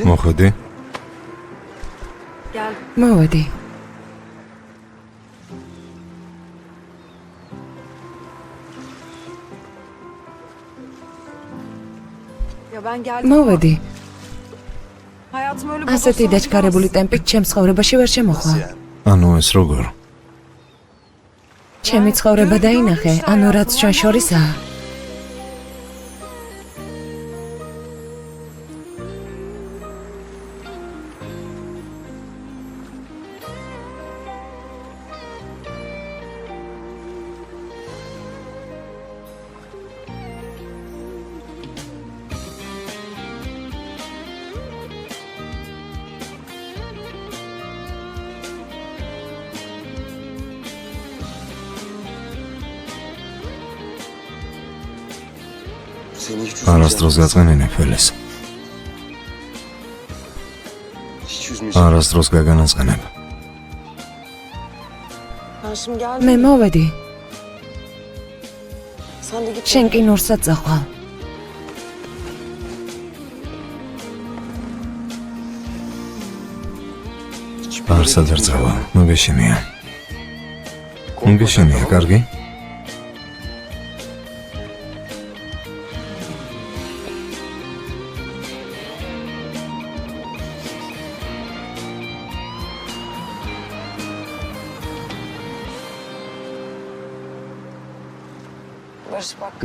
მოხვედი? მოვედი. მოვედი. ასეთი დაჩქარებული ტემპით ჩემს ცხოვრებაში ვერ შემოხვა. ანუ ეს როგორ? ჩემი ცხოვრება დაინახე, ანუ რაც ჩვენ შორისაა. არასდროს გაწყენინე ფელეს. არასდროს გაგანაწყენებ. მე მოვედი. შენ კი ნორსაც წახვალ. არსად არ წავა, მოგეშინია. მოგეშინია, კარგი?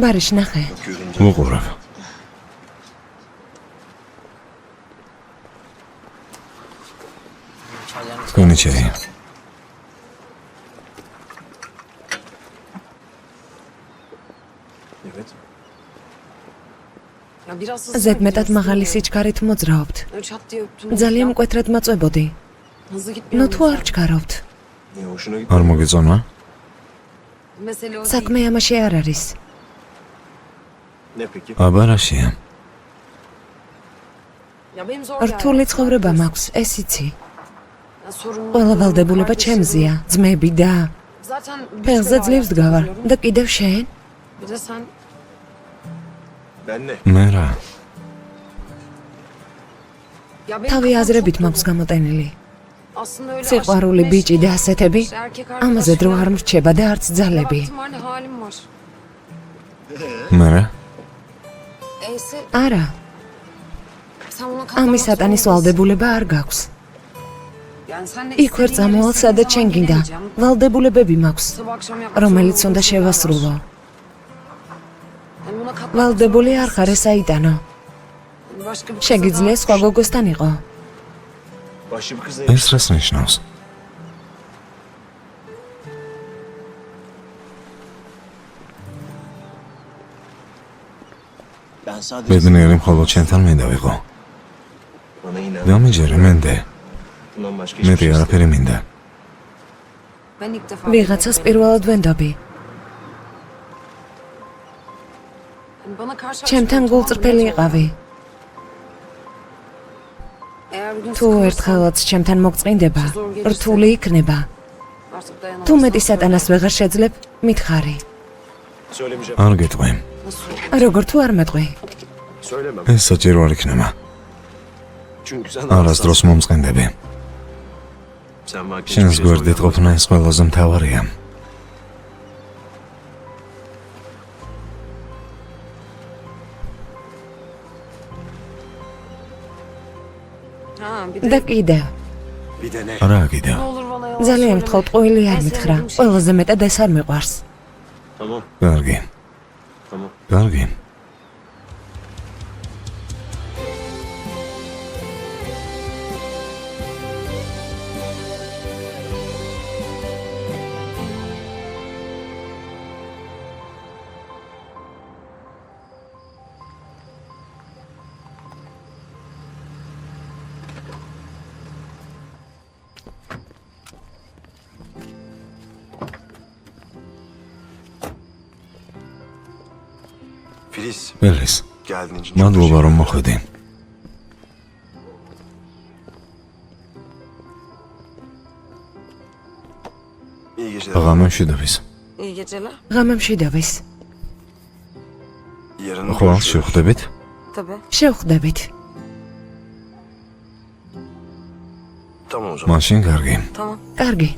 ბარიშ ნახე. უყურებ. თქვენი ჩაი. ზედმეტად მაღალი სიჩქარით მოძრაობთ. ძალიან მკვეთრად მაწვებოდი. ნუ თუ არ ჩქარავთ. არ მოგეწონა? საქმე ამაში არ არის. აბარაშია. რთული ცხოვრება მაქვს, ეს იცი. ყველა ვალდებულება ჩემზეა, ძმები და ფეხზე ძლივს დგავარ და კიდევ შენ? მე რა? თავი აზრებით მაქვს გამოტენილი. სიყვარული ბიჭი და ასეთები, ამაზე დრო არ მრჩება და არც ძალები. მე რა? არა. ამის სატანის ვალდებულება არ გაქვს. იქ ვერ წამოვალ, სადაც შენ გინდა. ვალდებულებები მაქვს, რომელიც უნდა შევასრულო. ვალდებული არ ხარ, ეს აიტანო. შეგიძლია სხვა გოგოსთან იყო. ეს რას ნიშნავს? ბედნიერი მხოლოდ შენთან მინდა ვიყო. გამიჯერე მენდე. მეტი არაფერი მინდა. ვიღაცას პირველად ვენდობი. ჩემთან გულწრფელი იყავი. თუ ერთხელაც ჩემთან მოგწყინდება, რთული იქნება. თუ მეტი სატანას ვეღარ შეძლებ, მითხარი. არ გეტყვი. როგორ თუ არ მეტყვი? ეს საჭირო არ იქნება. არასდროს მომწყენდები. შენს გვერდით ყოფნა ეს ყველაზე მთავარია. და კიდევ. რა კიდევ? ძალიან ვთხოვთ, ყველი არ მითხრა. ყველაზე მეტად ეს არ მიყვარს. კარგი. კარგი. Filiz. Melis. მადლობა რომ მოხვედი. ღამემშვიდობის. ღამემშვიდობის. ხვალ შევხვდებით? შევხვდებით. მაშინ კარგი. კარგი.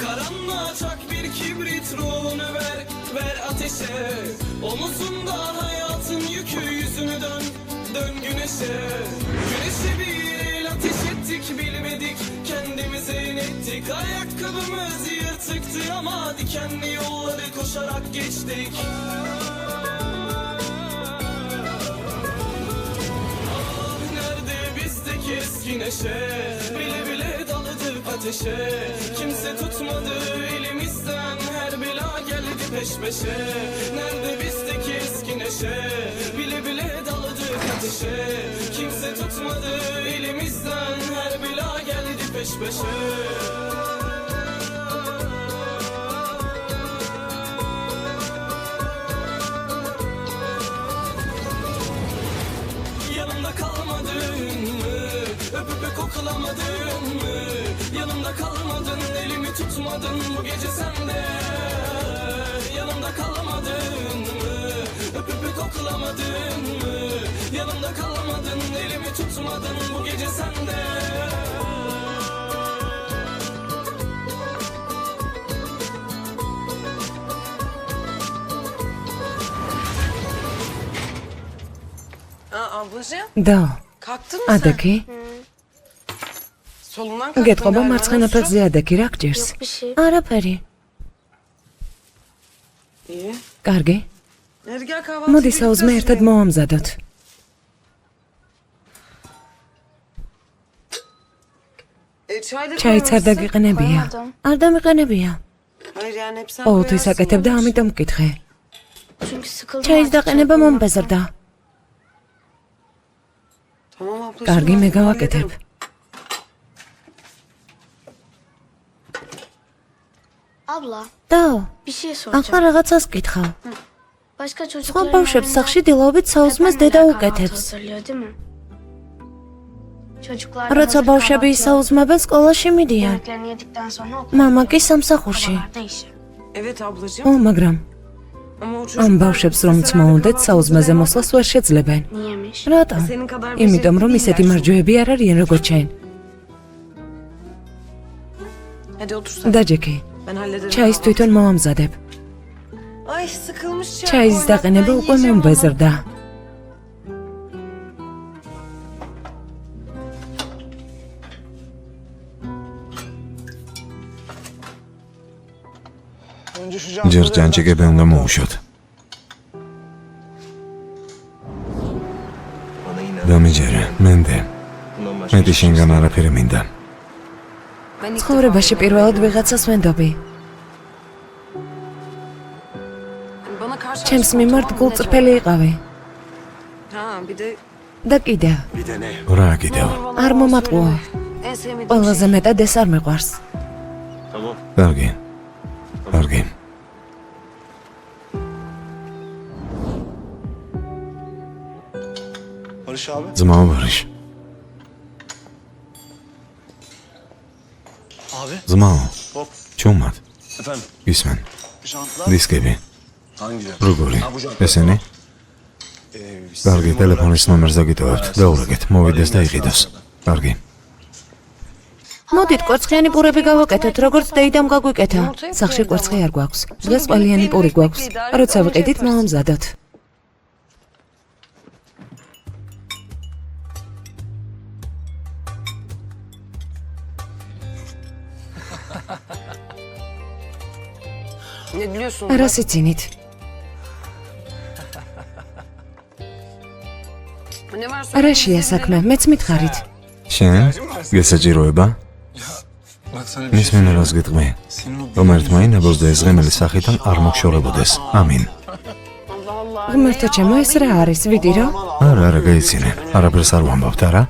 Karanlığa çak bir kibrit ruhunu ver ateşe. Omuzunda hayatın yükü yüzünü dön güneşe. Güneşe bir el ateş ettik bilmedik kendimize inettik. Ayakkabımız yırtıktı ama dikenli yolları koşarak geçtik. Ah nerede bizdeki eski neşe. Bile bile daladık ateşe. Kimse tutmadı elimizden her bela geldi peş peşe. Nerede bizdeki eski neşe. Bile bile daladık ateşe. Kimse tutmadı elimizden her bela geldi peş peşe. Yanımda kalmadın mı? Öpüp koklamadın mı? Yanımda kalmadın, elimi tutmadın bu gece sende. Yanımda kalmadın mı? Öpüp koklamadın mı? Yanımda kalmadın, elimi tutmadın bu gece sende. Ablacığım, Da. kalktın mı sen? Adaki. Solundan kalktın გეთყობა galiba. მარცხენა ფეხზე ადაკი რა გჭირს? Yok bir şey. არაფერი. İyi. კარგი. Hadi gel kahvaltı. მოდი საუზმე ერთად მოვამზადოთ. ჩაიც არ დაგიყენებია. არ დამიყენებია. Hayır yani hep sen ყოველთვის koyarsın აკეთებ და onun için. ამიტომ მკითხე. Çünkü sıkıldım. ჩაის artık დაყენება çay მომბეზრდა. Tamam ablacığım. კარგი, მე ben გავაკეთებ. hallederim. Abla, და, bir şey ახლა soracağım. რაღაცას გკითხავ. Başka სხვა çocukların ბავშვებს yanında სახში დილაობით საუზმეს hep დედა anneler kahvaltı უკეთებს. hazırlıyor, değil mi? Çocuklar როცა ბავშვები საუზმებენ სკოლაში მიდიან. yemeklerini yedikten sonra okula მამა კი სამსახურში. gidiyorlar da işe. Evet ablacığım. ო, მაგრამ Ama o ამ çocuklar ბავშვებს რომ herhalde წმოუნდეთ kahvaltı საუზმეზე hazırlayamaz. მოსვლას ვერ შეძლებენ. Niyemiş? რატომ? Senin kadar იმიტომ რომ becerikli ისეთი değiller. მარჯვეები არ არიან როგორც შენ. Hadi otur sen. დაჯექი. Ben hallederim. ჩაის თვითონ მოვამზადებ. Ay sıkılmış çay. ჩაის koymaktan დაყენება უკვე yiyeceğim ama. მომბეზრდა. ჯერ ჯანჯიკები უნდა მოუშვათ. დამიჯერე, მენდე. მეტი შენგან არაფერი მინდა. ცხოვრებაში პირველად ვიღაცას ვენდობი. Bana karşı ჩემს açma, მიმართ tamam mı? გულწრფელი იყავი. Ha bir de და კიდევ, რა კიდევ? არ მომატყუო. en sevmediğim ყველაზე მეტად ეს არ მიყვარს. კარგი. კარგი. Barış abi. ძმაო ბარიშ. Abi. ძმაო, Hop. ჩუმად. Efendim. ისმენ. Jantlar. დისკები. Hangileri? როგორი? Ha, bu jantlar. ესენი? კარგი, Sizin ტელეფონის ნომერს დაგიტოვებთ. დაურეკეთ, მოვიდეს და იყიდოს. კარგი. მოდით, კვერცხიანი პურები გავაკეთოთ, როგორც დეიდამ გაგვიკეთა. სახში კვერცხი არ გვაქვს. დღეს ყველიანი პური გვაქვს. როცა ვიყიდით, მოვამზადოთ. Ne biliyorsun? რა სიცინით? Ne var რაშია საქმე? მეც მითხარით. შენ? გესაჭიროება? Bak sana bir şey მისმენ რას გიტყვი? Senin o რომ ერთმა ინებოს და ეს ღემელი სახიდან არ მოგშორებოდეს. ამინ. ღმერთო ჩემო, ეს რა არის? ვიდირო? არა, გაიცინე. არაფერს არ ვამბობთ, არა?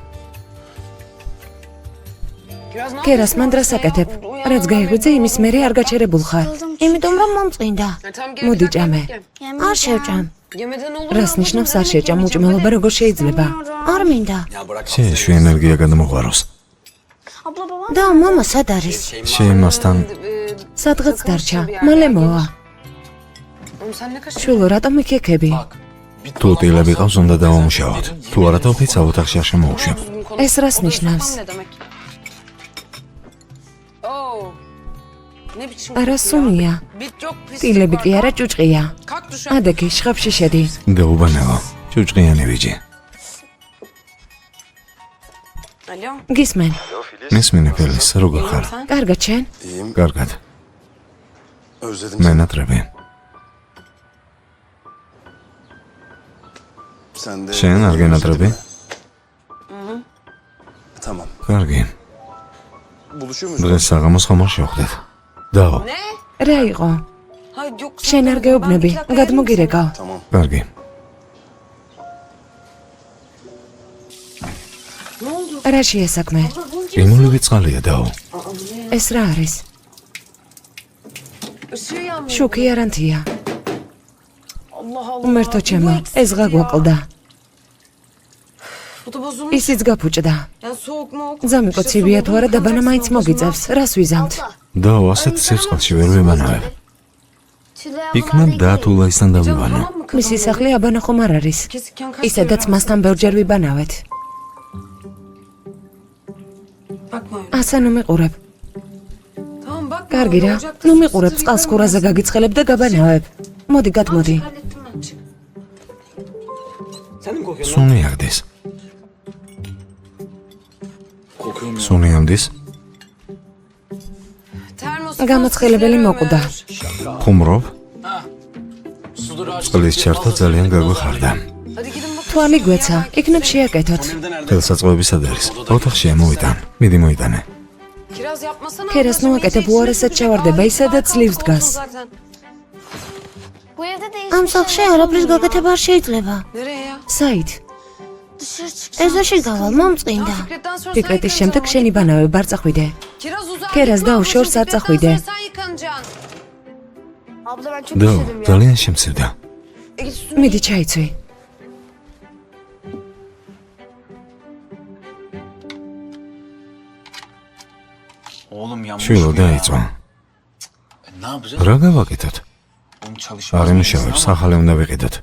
კერას მან დრას აკეთებ. რაც გაიღვიძე, იმის მერე არ გაჩერებულ ხარ. იმიტომ რომ მომწყინდა. მოდი ჭამე. არ შევჭამ. რას ნიშნავს არ შეჭამ უჭმელობა როგორ შეიძლება? არ მინდა. შეეშვი ენერგია გადმოყვაროს. და მამა სად არის? შეიმასთან სადღაც დარჩა. მალე მოვა. შვილო, რატომ იქექები? თუ ტილები ყავს უნდა დავამუშავოთ. თუ არა დავფიცავ ოთახში არ შემოუშვებ. ეს რას ნიშნავს? არა სუნია. ტილები კი არა ჭუჭყია. ადექი შხაპში შედი. გაუბანეო. ჭუჭყიანი ბიჭი. გისმენ. მისმინე ფელის, როგორ ხარ? კარგად შენ? კარგად. Özledim მე ნატრები. Sen de... შენ არ გენატრები? Tamam. კარგი. Buluşuyor muyuz? დღეს საღამოს ხომ არ შევხვდეთ? დაო. რა იყო? შენ არ გეუბნები, გადმოგირეკავ. Tamam. კარგი. რა შეესაქმე? იმული წყალია დაო. ეს რა არის? შუქი არანთია. უმერთო ჩემო, ეს გაგვაკლდა. ისიც გაფუჭდა. ძამიკოცივია თუ არა დაბანა მაინც მოგიწევს. რას ვიზამთ? დაო, ასეთ სიცხალში ვერ ვიმანავებ. იქნებ დაათულაისთან დავიბანო. მისი სახლი აბანა ხომ არ არის? ისედაც მასთან ბევრჯერ ვიბანავეთ. ასა ნუ მიყურებ. კარგი რა, ნუ მიყურებ, წყალს ქურაზე გაგიცხელებ და გაბანავებ. მოდი, გადმოდი. სუნი აღდის. სუნი ამდის. გამოცხელებელი მოკვდა. ხუმრობ. წყლის ჩართვა ძალიან გაგვეხარდა. თვალი გვეცა, იქნებ შეაკეთოთ. ხელსაწყოები სად არის? ოთახშია, მოვიტან. მიდი მოიტანე. ქერას ნუ აკეთებ, უარესად ჩავარდება ისედაც ძლივს დგას. ამ სახლში არაფრის გაკეთება არ შეიძლება. საით, ეზოში გავალ, მომწყინდა. სიკრეტის შემდეგ შენი ბანავებ, არ წახვიდე. ქერას დაუშორს, არ წახვიდე. დაო, ძალიან შემცირდა. მიდი ჩაიცვი. შვილო დაიწვა. რა გავაკეთოთ? არ იმუშავებს, ახალი უნდა ვიყიდოთ.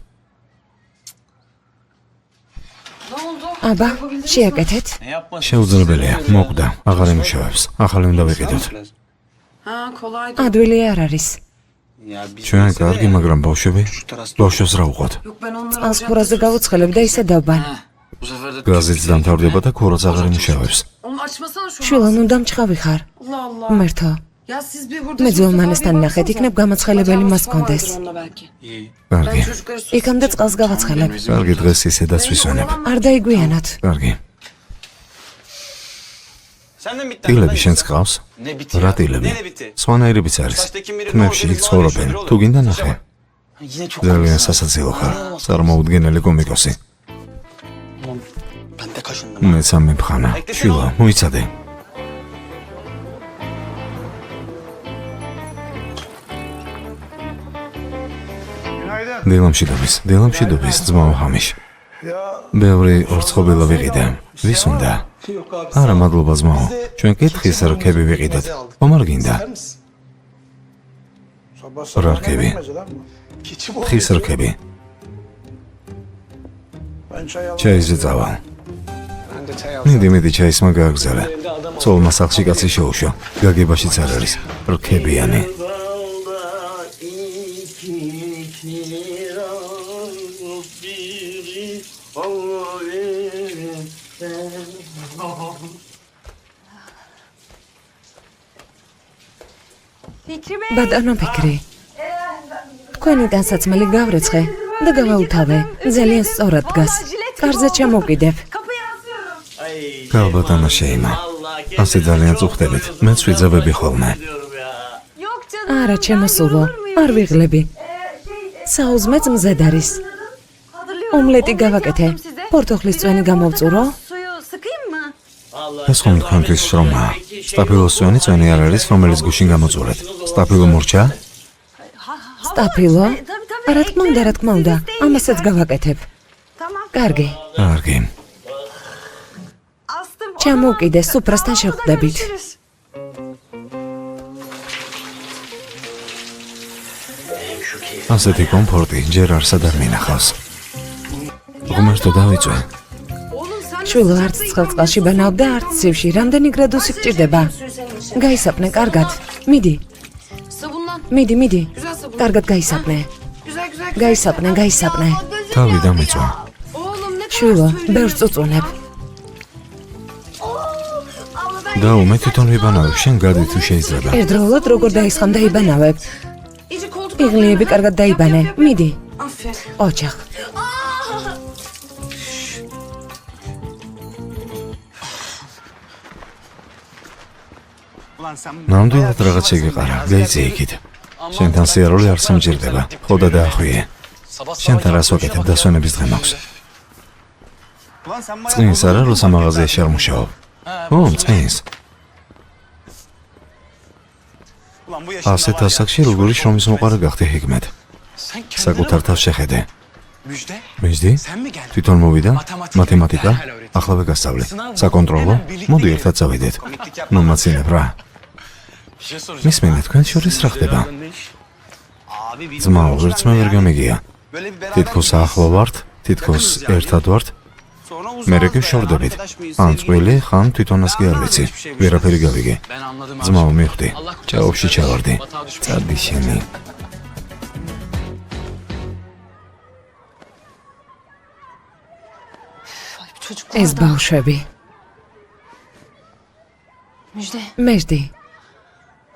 აბა, შეაკეთეთ. შეუძლებელია, მოკვდა, აღარ იმუშავებს, ახალი უნდა ვიყიდოთ. ადვილი არ არის. ჩვენ კარგი, მაგრამ ბავშვები? ბავშვებს რა უყვათ? წყალს ქურაზე გავუცხელებ და ისე დავბან. გაზიც დამთავრდება და ქურაც აღარ იმუშავებს. შვილო, ნუ დამჩხავი ხარ. უმერთო. მე ძველმანესთან ნახეთ, იქნებ გამოცხელებელი მას კონდეს. კარგი. იქამდე წყალს გავაცხელებ. კარგი, დღეს ისედაც ვისვენებ. არ დაიგვიანოთ. კარგი. ტილები შენს ყავს? რა ტილები? სვანაირებიც არის. თმებში იქ ცხოვრობენ. თუ გინდა ნახე. ძალიან სასაცილო ხარ. წარმოუდგენელი კომიკოსი. მე სამებხანა. შვილო, მოიცადე. დილამშვიდობის, ძმაო ჰამიშ. ბევრი ორცხობილა ვიყიდე. ვის უნდა? არა, მადლობა ძმაო. ჩვენ კითხის რქები ვიყიდოთ. ხომ არ გინდა? რა რქები? ხის რქები. ჩაიზე წავალ. მიდი ჩაის მაგაგზალა. ცოლმა სახლში კაცი შეუშვა. გაგებაშიც არ არის. რქებიანი. ბატონო ფიქრი. თქვენი დასაცმელი გავრეცხე და გავაუთავე. ძალიან სწორად დგას. კარზე ჩამოვკიდებ. გალბატონო შეიმა. ასე ძალიან წუხდებით. მეც ვიძაბები ხოლმე. არა, ჩემო სულო, არ ვიღლები. საუზმეც მზედ არის. ომლეტი გავაკეთე. პორტოხლის წვენი გამოვწურო? ეს ხომ თქვენთვის შრომაა. სტაფილოს წვენი არ არის, რომელიც გუშინ გამოწურეთ. სტაფილო მორჩა? სტაფილო? რა თქმა უნდა, ამასაც გავაკეთებ. კარგი. კარგი. ჩამოვკიდე, სუფრასთან შევხვდებით. ასეთი კომფორტი ჯერ არსად არ მინახავს. ღმერთო დავიწვე. შვილო არც ცხელწყალში ბანავ და არც ცივში. რამდენი გრადუსი გჭირდება? გაისაპნე, კარგად. მიდი. მიდი. კარგად გაისაპნე. გაისაპნე. თავი დამეწვა. შვილო, ბევრს წუწუნებ. დაუ, მე თვითონ ვიბანავებ, შენ გადი თუ შეიძლება. ერთდროულად როგორ დაისხამ დაიბანავებ. იღლიები კარგად დაიბანე. მიდი. ოჩახ. ნამდვილად რაღაცა გიყარა, გაიწე იქით. შენთან სიარული არ სამჭირდება, ხო და დაახვიე. შენთან რას ვაკეთებ, დასვენების დღე მაქვს. წინს არა, როცა მაღაზიაში არ მუშაობ. ო, წინს. ასეთ ასაკში როგორი შრომის მოყარე გახდი ჰიგმეთ. საკუთარ თავს შეხედე. მიზდი? თვითონ მოვიდა? მათემატიკა? ახლავე გასწავლე. საკონტროლო? მოდი ერთად წავიდეთ. ნუ მაცინებ რა. მისმენე თქვენ შორის რა ხდება? ძმაო, ვერცმე ვერ გამიგია. თითქოს ახლო ვართ, თითქოს ერთად ვართ. მერე გეშორდებით. ან წვილი, ხან თვითონაც კი არ ვიცი. ვერაფერი გავიგე. ძმაო, მიხვდი. ჭაობში ჩავარდი. წარდი შენი. ეს ბავშვები. მეჟდი.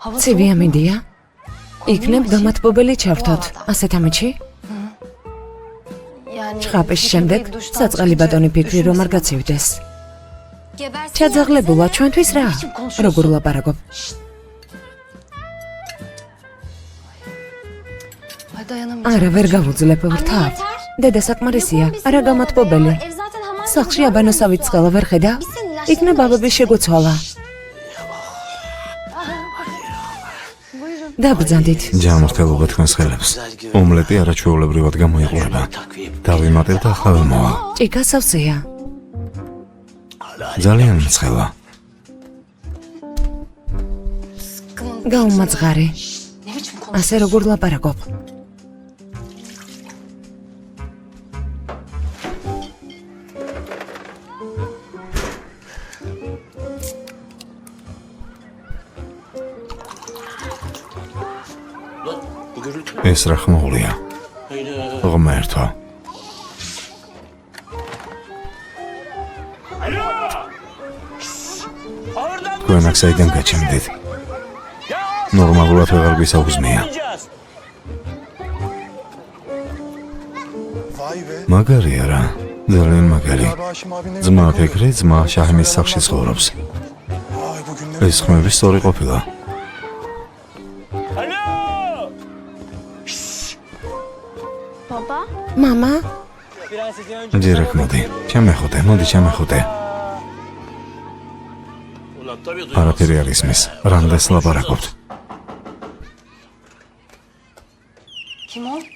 ცივი ამინდია? იქნებ დამათბობელი ჩავთოთ. ასეთ ამიჩი? ჩხაპის შემდეგ საწყალი ბატონი ფიქრი რომ არ გაცივდეს. ჩაძაღლებულა ჩვენთვის რა? როგორ ვლაპარაკობ? არა, ვერ გავუძლებ ვრთავ. დედა საკმარისია, არა გამათბობელი. სახლში აბანოსავით ცხელა ვერ ხედა? იქნებ ბაბების შეგვეცვალა. დაბრძანდით. ჯანმრთელობა თქვენს ხელებს. ომლეტი არაჩვეულებრივად გამოიყურება. დავიმატებ და ახლა ვიმოვა. ჭიქა სავსეა. ძალიან მცხელა. გაუმაძღარი. ასე როგორ ლაპარაკობ? ეს რა ხმოულია? ღმერთო. თქვენ აქ საიდან გაჩნდით? ნორმალურად ვეღარ გვისაუგზმია. მაგარია რა, ძალიან მაგარი. ძმა ფიქრი, ძმა შაჰმის სახლში ცხოვრობს. ეს ხმები სწორი ყოფილა. მამა? ჯერეკ მოდი, ჩამეხუტე, მოდი ჩამეხუტე. არაფერი არ ისმის, რამდენს ლაპარაკობთ.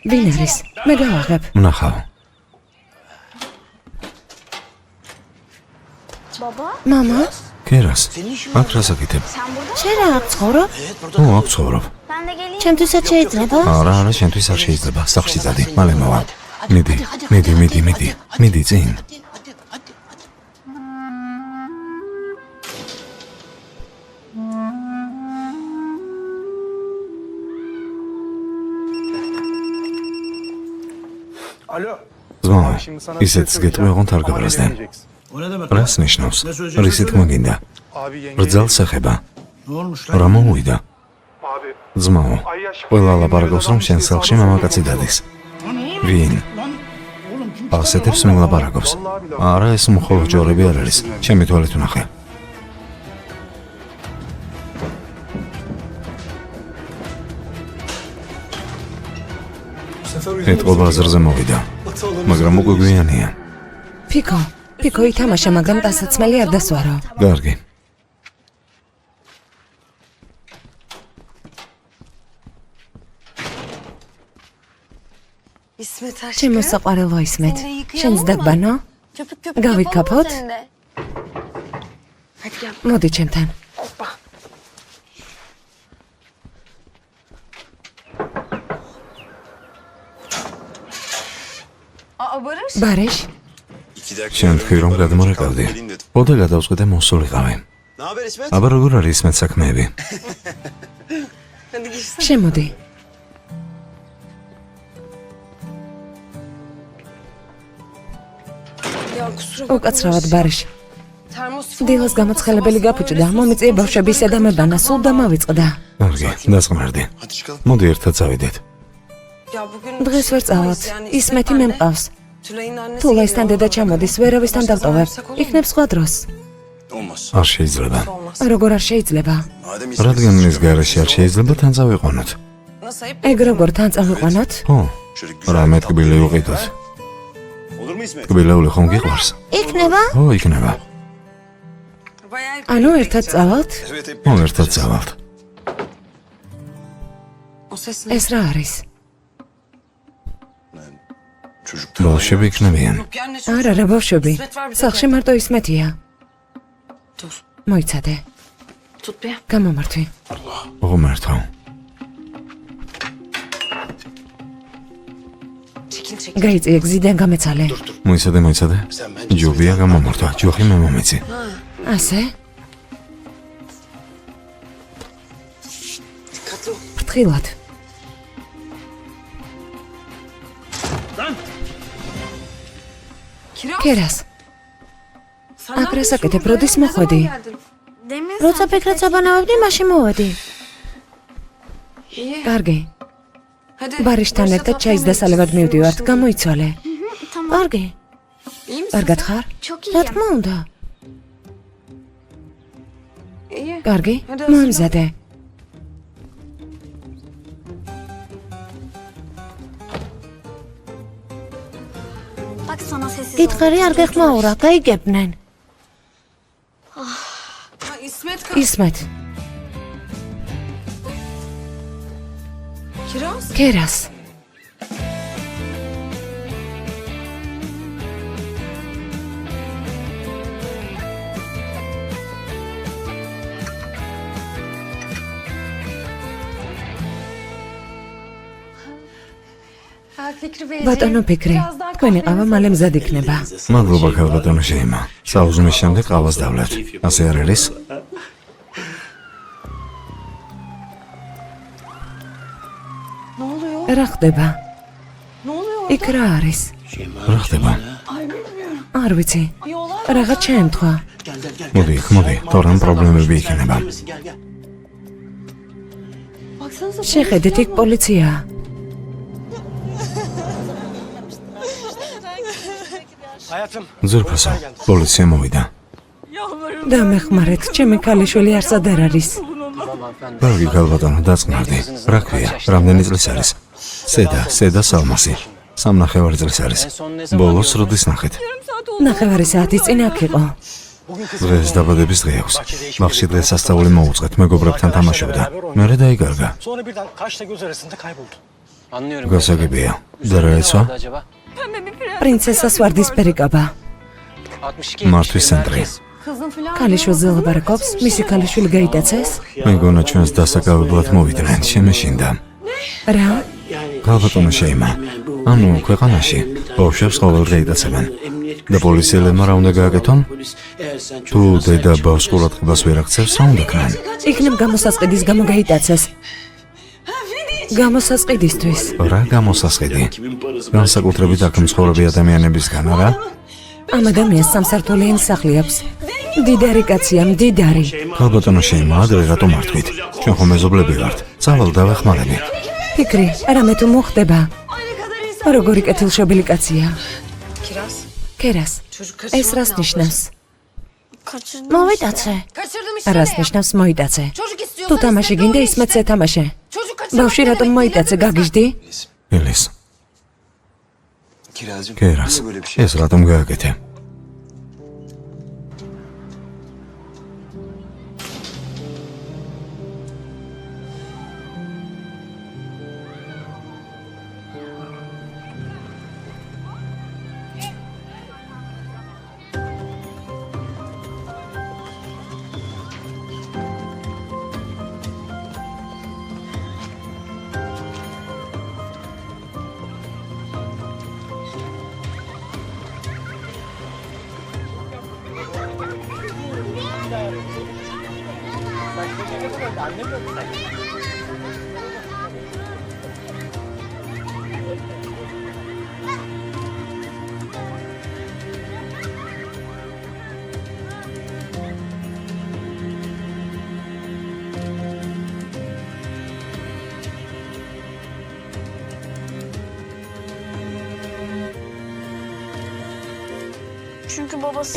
ვინ არის? მე გავაღებ. ნახავ. მამა? კერას, აქ რას აკეთებ? შენ რა აქ ცხოვრობ? ო, აქ ცხოვრობ. ჩემთვისაც შეიძლება? არა, შენთვის არ შეიძლება. სახლში წადი, მალე მოვა. მიდი წინ. ძმაო, ისეთს გეტყვი, ოღონდ არ გაბრაზდნენ. რას ნიშნავს? რისი თქმა გინდა? რძალს ეხება. რა მომუვიდა? ძმაო, ყველა ლაპარაკობს, რომ შენ სახლში მამაკაცი დადის. ვინ? ასეთებს მე ლაპარაკობს. არა, ეს მხოლოდ ჯორები არ არის. ჩემი თვალით ვნახე. ეთყო ბაზარზე მოვიდა, მაგრამ უკვე გვიანია. ფიქო ითამაშა, მაგრამ დასაცმელი არ დასვარო. კარგი. ჩემო საყვარელო ისმეთ, შენს დაგბანო? გავიქაფოთ? მოდი ჩემთან. ბარიშ, შენ თქვი რომ გადმორეკავდი. ოდე გადავწყვიტე მოსულიყავი. აბა როგორ არის ისმეთ საქმეები? შემოდი. უკაცრავად ბარიშ. დილას გამოცხელებელი გაფუჭდა, მომიწია ბავშვების სედამებანა, სულ დამავიწყდა. კარგი, დასყმარდი. მოდი ერთად წავიდეთ. დღეს ვერ წავალთ, ისმეთი მე მყავს. თუ ლაისთან დედა ჩამოდის, ვერავისთან დავტოვებ. იქნებ სხვა დროს. არ შეიძლება. როგორ არ შეიძლება? რადგან მის გარეშე არ შეიძლება თან წავიყვანოთ. ეგ როგორ თან წავიყვანოთ? ო, რამე ტკბილი უყიდოთ. ტკბილეული ხომ გიყვარს? იქნება? ო, იქნება. ანუ ერთად წავალთ? ო, ერთად წავალთ. ეს რა არის? ბავშვები იქნებიან. არა, რა ბავშვები. სახლში მარტო ისმეთია. მოიცადე. გამომართვი. ღმერთო. გაიწიე გზიდან გამეცალე. მოიცადე. ჯობია გამომართვა, ჯოხი მე მომეცი. ასე? ფრთხილად. კერას. აკრასაკეთებ, როდის მოხვედი? როცა ფიქრად საბანავებდი, მაშინ მოვედი. კარგი. ბარიშთან ერთად ჩაის დასალევად მივდივართ, გამოიცვალე. კარგი. კარგად ხარ? რა თქმა უნდა. კარგი, მოემზადე. გითხარი არ გეხმაურა, გაიგებდნენ. ისმეთ. კერას. ბატონო ფიქრი, თქვენი ყავა მალე მზად იქნება. მადლობა ქალბატონო შეიმა. საუზმის შემდეგ ყავას დავლეთ. ასე არ არის? რა ხდება? იქ რა არის? რა ხდება? არ ვიცი. რაღაც შეემთხვა. მოდი, თორემ პრობლემები იქნება. შეხედეთ, იქ პოლიციაა. ზურფასო, პოლიცია მოვიდა. დამეხმარეთ, ჩემი ქალიშვილი არსად არ არის. კარგი ქალბატონო, დაწყნარდი. რა ქვია, რამდენი წლის არის? სედა სალმასი. 3.5 წლის არის. ბოლოს როდის ნახეთ? 9 საათის წინ აქ იყო. დღეს დაბადების დღე აქვს. ბაღში დღესასწაული მოუწყეთ, მეგობრებთან თამაშობდა. მერე დაიგარგა. გასაგებია. და რა ეცვა? პრინცესას ვარდისფერი კაბა. მართვის ცენტრი. ქალიშვილს ლაპარაკობს, მისი ქალიშვილი გაიტაცეს? მეგონა ჩვენს დასაკავებლად მოვიდნენ, შემეშინდა. რა? ქალბატონო შეიმა. ანუ ქვეყანაში ბავშვებს ყოველ დღე იტაცებენ. და პოლიციელებმა რა უნდა გააკეთონ? თუ დედა ბავშვს ყურადღებას ვერ აქცევს, რა უნდა ქნან? იქნებ გამოსასყიდის გამო გაიტაცეს. გამოსასყიდისთვის. რა გამოსასყიდი? განსაკუთრებით აქ მცხოვრები ადამიანებისგან, არა? ამ ადამიანს სამსართულიანი სახლი აქვს. მდიდარი კაცია, მდიდარი. ქალბატონო შეიმა, ადრე რატომ არ თქვით? ჩვენ ხომ მეზობლები ვართ. წავალ დავეხმარები. ფიქრი, რამე თუ მოხდება. როგორი კეთილშობილი კაცია. კერას, ეს რას ნიშნავს? მოვიტაცე. რას ნიშნავს მოიტაცე? თუ თამაში გინდა, ისმეთს ეთამაშე. ბავშვი რატომ მოიტაცე, გაგიჟდი? ელის. კერას, ეს რატომ გააკეთე?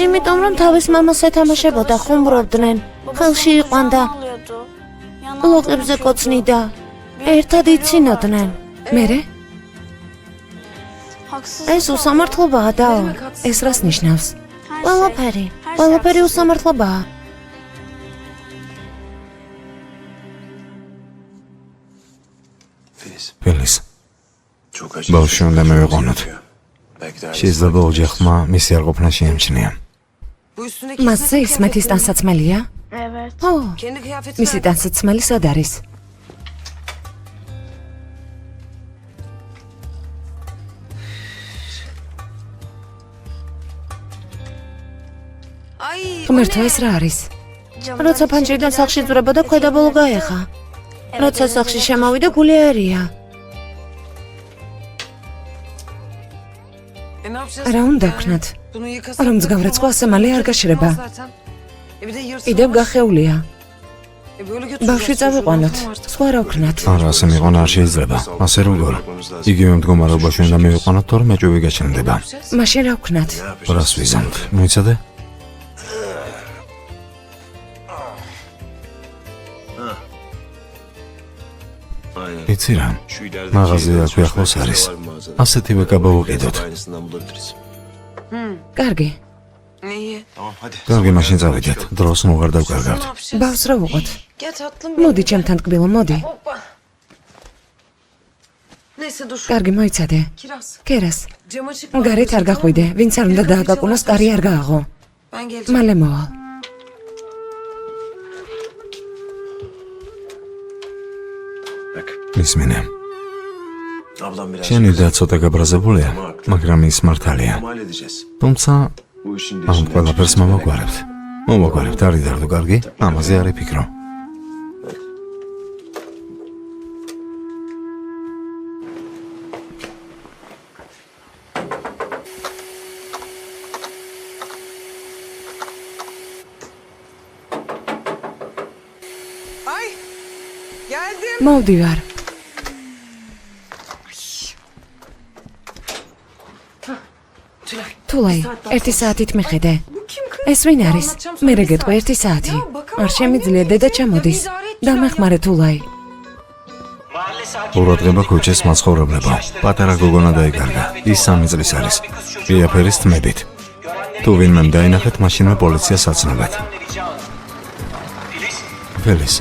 იმიტომ რომ თავის მამას ეთამაშებოდა, ხუმრობდნენ, ხელში იყვანდა, ლოყებზე კოცნიდა, ერთად იცინოდნენ. მერე? ეს უსამართლობაა დაო. ეს რას ნიშნავს? ყველაფერი უსამართლობაა. Felis. ბავშვი უნდა მივიყვანოთ. შეიძლება ოჯახმა მისი არ ყოფნა შეემჩნია. Bu üstündeki მასზე ისმეთის ტანსაცმელია? ო, kendi kıyafeti მისი nerede? ტანსაცმელი სად არის? Ay, ღმერთო, ეს რა არის? როცა ფანჯრიდან სახლში ძვრებოდა, ქვედაბოლო გაეხა. როცა სახლში შემოვიდა, გული ერია. Ne yapacağız? რა უნდა Yani ვქნათ? bunu yıkasak რომ da მსგავრად tamam. სხვა მალე არ გაშრება. Zaten. Bir de yırtılmış. კიდევ გახეულია. Böyle götüreceğiz ბავშვი çocuğu, წავიყვანოთ. tamam artık. სხვა რა ვქნათ? არა, ასე მიყონა არ შეიძლება. ასე როგორ? იგივე მდგომარეობაში უნდა მივიყვანოთ, თორემე ჭვი გაჩნდება. მაშინ რა ვქნათ? რას ვიზამთ? მოიცადე? იცი რა? მაღაზია აქვე ახლოს არის. ასეთივე კაბა ვუყიდოთ. კარგი. İyi. კარგი, მაშინ წავიდეთ. დროს მოღარ Ne დავკარგავთ. yapacağız? ბავს რა ვუყოთ? Gel tatlım. მოდი ჩემთან ტკბილო, მოდი. Hoppa. Neyse dur. კარგი, მოიცადე. Kiraz. კერას. Cam açık. გარეთ არ გახვიდე, ვინც არ უნდა დააგაკუნოს, კარი არ გააღო. Ben geleceğim. მალე მოვალ. მისმინე. შენი და ცოტა გაბრაზებულია, მაგრამ ის მართალია. თუმცა ამ ყველაფერს მომაგვარებთ. მომაგვარებთ, არ იდარდო, კარგი? ამაზე არ იფიქრო. Ay. Geldim. მოვდივარ. თულაი, 1 საათით მიხედე. ეს ვინ არის? მე რეგეთყვი 1 საათი. არ შემიძლია დედა ჩამოდის. დამეხმარე თულაი. ყურადღება ქუჩის მაცხოვრებლებო. პატარა გოგონა დაიკარგა. ის 3 წლის არის. ყიაფერის თმებით. თუ ვინმემ დაინახეთ, მაშინვე პოლიციას აცნობეთ. Felis.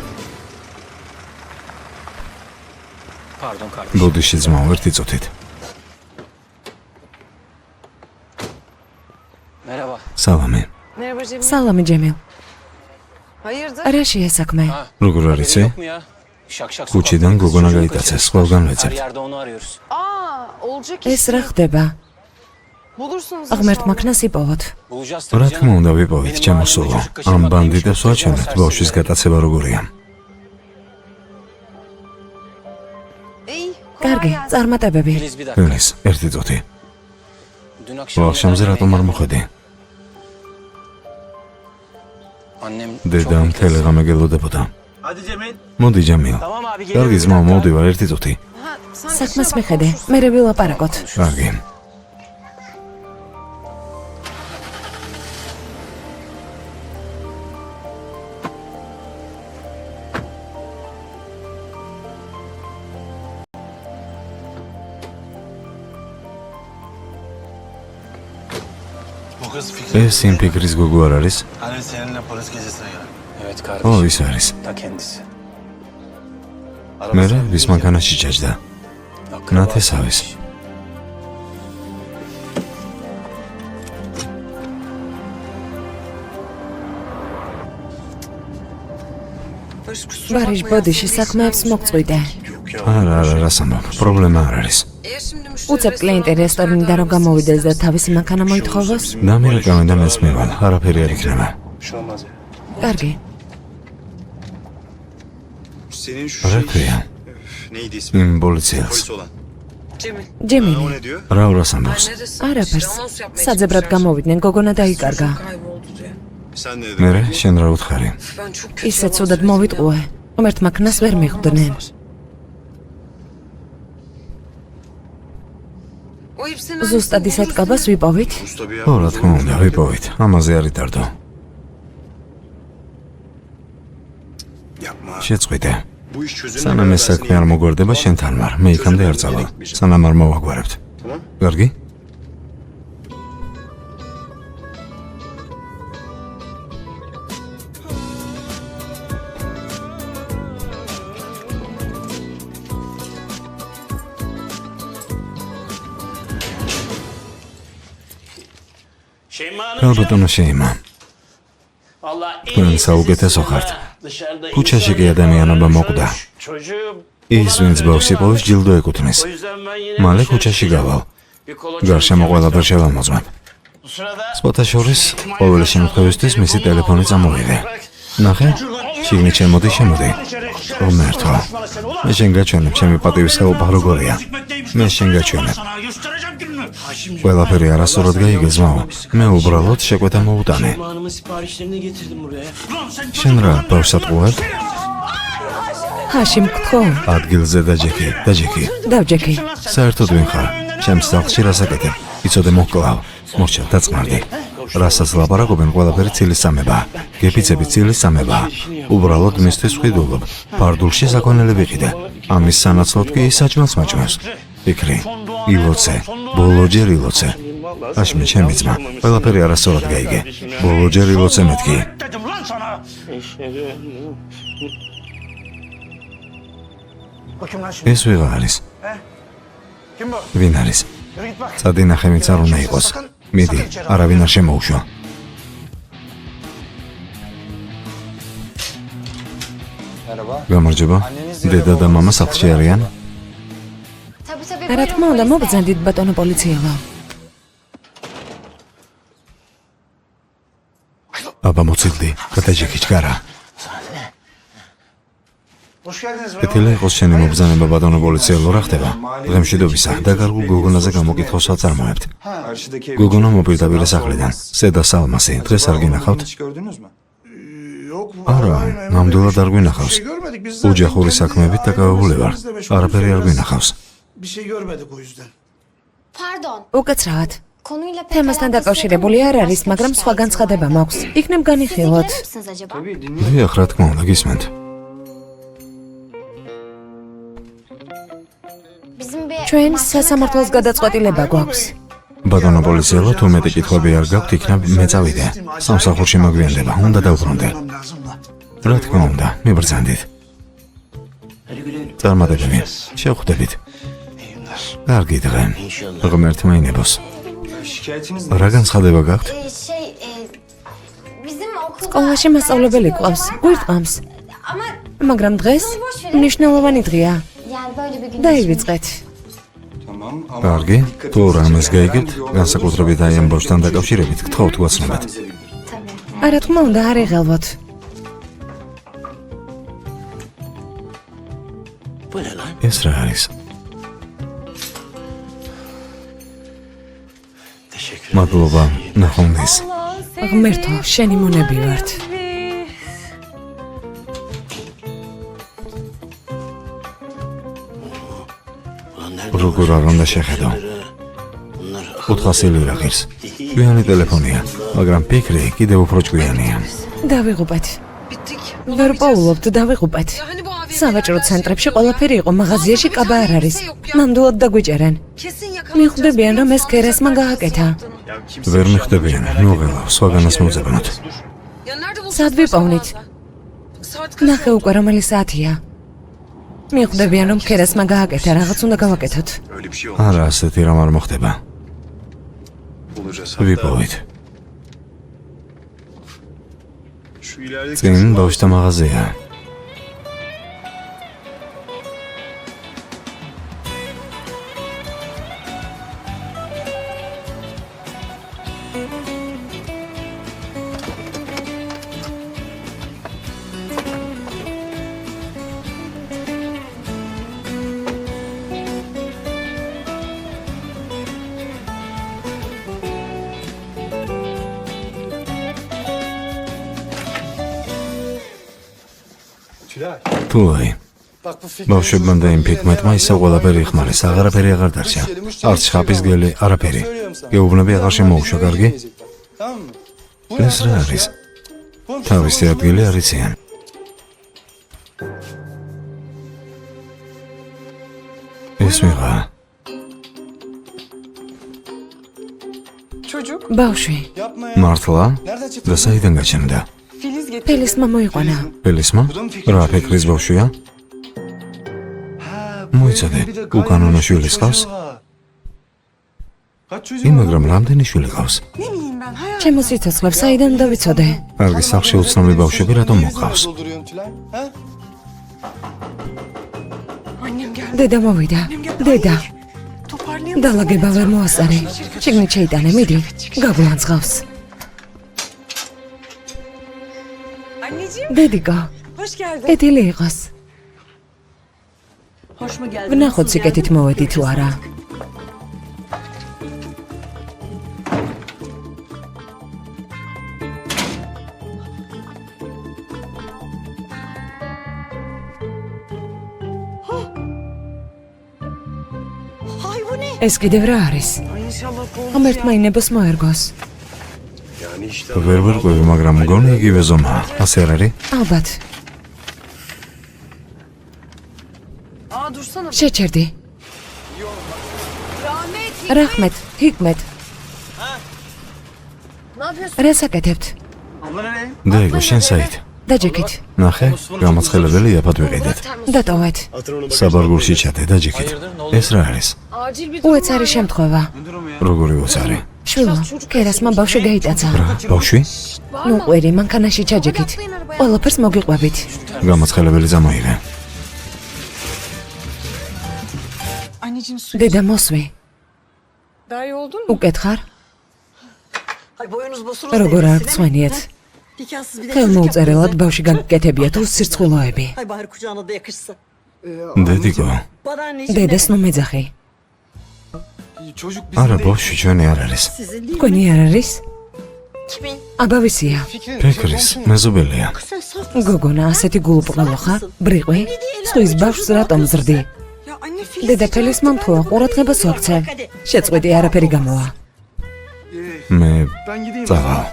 ბუდიში ძმაო, ერთი წუთით. სალამი. Merhaba Cemil. სალამი ჯემილ. Hayırdır? რა შეესაქმე? როგორ არიცი? ქუჩიდან გოგონა გაიტაცეს, ყველგან ვეძებთ. Aa, olacak ეს რა ხდება? Bulursunuz. ღმერთმა ქნას იპოვოთ. რა თქმა უნდა ვიპოვეთ, ჩემო სულო. ამ ბანდიტებს ვაჩვენებთ, ბავშვის გატაცება როგორია. İyi. კარგი, წარმატებები. Felis, ერთი წუთი. ვახშამზე რატომ არ მოხედი? დედა მთელი ღამე გელოდებოდა. მოდი ჯემილ. კარგი ძმაო, მოვდივარ, ერთი წუთი. საქმეს მიხედე, მე ვილაპარაკოთ. კარგი. ეს იმ ფიქრის გოგო არ არის? Hani seninle polis gezisine gelen. Evet ო, kardeşim. ის არის. Ta kendisi. მე ვის მანქანაში ჩაჯდა. ნათესავის. ბარიშ ბოდიში საქმეებს მოგწვიდე. არა, რას ამბობ, პრობლემა არ არის. უცებ კლიენტი რესტორნიდან რომ გამოვიდეს და თავისი მანქანა მოითხოვოს? დამირეკავენ და მეც მივალ, არაფერი არ იქნება. Bir şey olmaz ya. კარგი. Senin şu რა ქვია? neydi ismi? იმ პოლიციელს. Polis olan. ჯემილი. O ne diyor? რა ურას ამბობს? არაფერს. საძებრად გამოვიდნენ, გოგონა დაიკარგა. Sen ne dedin? მერე შენ რა უთხარი? ისე ცუდად მოვიტყუე. ღმერთმა ქნას ვერ მიხვდნენ. ზუსტად ისეთ კაბას ვიპოვით. Usta bir ხო, რა თქმა უნდა, ვიპოვით. ამაზე არ იტარდო. yapma. შეწყვიტე. Bu iş çözülene სანამ ეს საქმე არ მოგვარდება შენთან ვარ. მე იქამდე არ წავალ. სანამ არ მოვაგვარებთ. Tamam. კარგი? ალბათონო შეიმა. თქვენ საუკეთესო ხართ. ქუჩაში კი ადამიანობა მოკვდა. ის ვინც ბავშვს იპოვის ჯილდო ეკუთვნის. მალე ქუჩაში გავალ. გარშემო ყველაფერ შევამოწმებ. სხვათა შორის ყოველი შემთხვევისთვის მისი ტელეფონი წამოვიღე. ნახე, შიგნით შემოდი. ღმერთო, მე შენ გაჩვენებ ჩემი პატივისხეობა როგორია. მე შენ გაჩვენებ. ყველაფერი არასწორად გაიგე ზმაო. მე უბრალოდ შეკვეთა მოუტანე. Hanımın siparişlerini getirdim buraya. შენ რა ბავშვს ატყუებ? ჰაშიმ გთხოვ, ადგილზე დაჯექი. დავჯექი. საერთოდ ვინ ხარ? ჩემს სახლში რასაკეთებ? იცოდე მოკლავ. მორჩა დაწმარდი. რასაც ლაპარაკობენ ყველაფერი ცილისწამება. გეფიცები ცილისწამება. უბრალოდ მისთვის ვხედულობ. ფარდულში საქონელი ვიყიდე. ამის სანაცვლოდ კი საჭმელს მაჭმევს. ფიქრი, ილოცე, ბოლოჯერ ილოცე. აშმე ჩემი ძმა, ყველაფერი არასწორად გაიგე. ბოლოჯერ ილოცე მეთქი. ეს ვიღა არის? ვინ არის? წადი ნახე, ვინც არ უნდა იყოს. მიდი, არავინ არ შემოუშვა. გამარჯობა. დედა და მამა სახლში არიან? რა თქმა უნდა, მოგძანდით ბატონო პოლიციელო. აბა მოცილდი, გადაჯექი ჩქარა. ეთილა იყოს შენი მობრძანება ბატონო პოლიციელო, რა ხდება? დღემშვიდობისა, დაკარგულ გოგონაზე გამოკითხვას აწარმოებთ. გოგონა მოპირდაპირე სახლიდან. სედა სალმასი, დღეს არ გინახავთ? არა, ნამდვილად არ გვინახავს. ოჯახური საქმეებით დაკავებული ვარ. არაფერი არ გვინახავს. Bir şey görmedik o yüzden. Pardon. უკაცრავად. Konuyla pek თემასთან დაკავშირებული არ არის, მაგრამ სხვა განცხადება მაქვს. იქნებ განიხილოთ. misiniz acaba? დიახ, რა თქმა უნდა, გისმენთ. Bizim bir ჩვენ სასამართლოს გადაწყვეტილება გვაქვს. ბატონო პოლიციელო, თუ მეტი კითხვები არ გაქვთ, იქნებ მე წავიდე. სამსახურში მოგვიანდება, უნდა დავბრუნდე. Lazım da. რა თქმა უნდა, მიბრძანდით. Hadi güle. წარმატებები. შევხვდებით. İyi günler. კარგი დღე. ღმერთმა ინებოს. Şikayetiniz რა განცხადება გაქვთ? bizim okul სკოლაში მასწავლებელი ყავს, გვირტყამს. ama მაგრამ დღეს მნიშვნელოვანი დღეა. yani böyle bir gün დაივიწყეთ. Tamam ama კარგი, თუ რამეს გაიგებთ, განსაკუთრებით აი ამ ბავშვთან დაკავშირებით, გთხოვთ გვაცნობეთ. tabii. რა თქმა უნდა, არ იღელვოთ. Bu ne lan? ეს რა არის? Teşekkür მადლობა, ნახვამდის. ღმერთო, შენი მონები ვართ. Ulan nerede? როგორ არ უნდა შეხედო? Bunlar 400 ლირა ღირს. ჭკვიანი ტელეფონია, მაგრამ ფიქრი კიდევ უფრო ჭკვიანია. დავიღუპეთ. ვერ პოულობთ, დავიღუპეთ. სავაჭრო ცენტრებში ყველაფერი იყო, მაღაზიაში კაბა არ არის. ნამდვილად დაგვიჭერენ. მიხვდებიან, რომ ეს ქერასმა გააკეთა. ვერ მიხვდებიან, ნუღელავ, სხვაგანაც მოვძებნოთ. სად ვიპოვნით? ნახე უკვე რომელი საათია. მიხვდებიან, რომ ქერასმა გააკეთა, რაღაც უნდა გავაკეთოთ. öyle bir şey olmaz. არა, ასეთი რამ არ მოხდება. Bulacağız. ვიპოვით. Şu ilerideki წინ ბავშვთა მაღაზია. თულაი ბავშვებმა და იმ ფიქმეთმა ისე ყველაფერი იხმარეს, აღარაფერი აღარ დარჩა. არც შხაპის გელი, არაფერი. გეუბნები აღარ შემოუშვა, კარგი? ეს რა არის? თავისი ადგილი არ იციან. ეს მიღა. ბავშვი, მართლა? და საიდან გაჩნდა? ფელისმა მოიყვანა. ფელისმა? რა ფიქრის ბავშვია? მოიცადე, უკანონო შვილის ყავს? მაგრამ რამდენი შვილი ყავს? ჩემო სიცოცხლებს საიდან დავიცოდე? კარგი, სახლში უცნობი ბავშვები რატომ მოყავს? დედა მოვიდა. დედა. დალაგება ვერ მოასწარე. შიგნით შეიტანე, მიდი. გაგვანძღავს. დედიკო, კეთილი იყოს. ვნახოთ სიკეთით მოვედი თუ არა. ეს კიდევ რა არის? ღმერთმა ინებოს მოერგოს. ვერ ვერკვევი, მაგრამ მგონი იგივე ზომაა. ასე არ არის? ალბათ. შეჩერდი. რაჰმეთ, ჰიკმეთ. რა საკეთებთ? დაიგო, შენ საით? დაჯექით. ნახე, გამოცხელებელი იაფად ვიყიდეთ. დატოვეთ. საბარგულში ჩადე, დაჯექით. ეს რა არის? უეცარი შემთხვევა. როგორი უცარი? შვილო, კერასმა ბავშვი გაიტაცა. რა, ბავშვი? ნუ ყვირი, მანქანაში ჩაჯექით. ყველაფერს მოგიყვებით. გამოცხელებელი წამოიღე. დედა მოსვი. უკეთ ხარ? როგორ არ გწვენიათ? ხელმოუწერელად ბავშვი გაგკეთებია თუ სირცხვილოები. დედიკო, დედას ნუ მეძახი. არა, ბავშვი ჩვენი არ არის. თქვენი არ არის? აბავისია. ფიქრის, მეზობელია. გოგონა, ასეთი გულუბრყელო ხარ? ბრიყვი? სხვის ბავშვს რატომ ზრდი? დედა ფელისმა მთხოვა ყურადღებას ვაქცე. შეწყვიტი, არაფერი გამოვა. მე წავალ.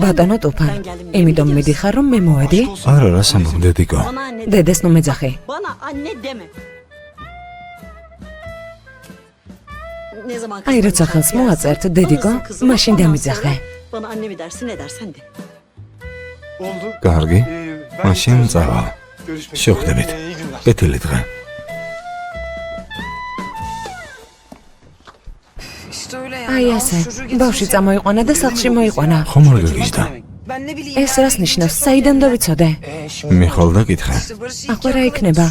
ბატონო ტუფან, იმიტომ მიდიხარ რომ მე მოვედი? არა, რა სამბობ, დედიკო. დედას ნუ მეძახი. აი როცა ხელს მოაწერთ, დედიკო, მაშინ დამიძახე. კარგი, მაშინ წავალ. შევხვდებით. კეთილი დღე. აი ასე, ბავშვი წამოიყვანა და სახლში მოიყვანა. ხომ არ გაგიჟდა? ეს რას ნიშნავს? საიდან დავიცოდე? მიხვალ დაკითხე. ახლა რა იქნება?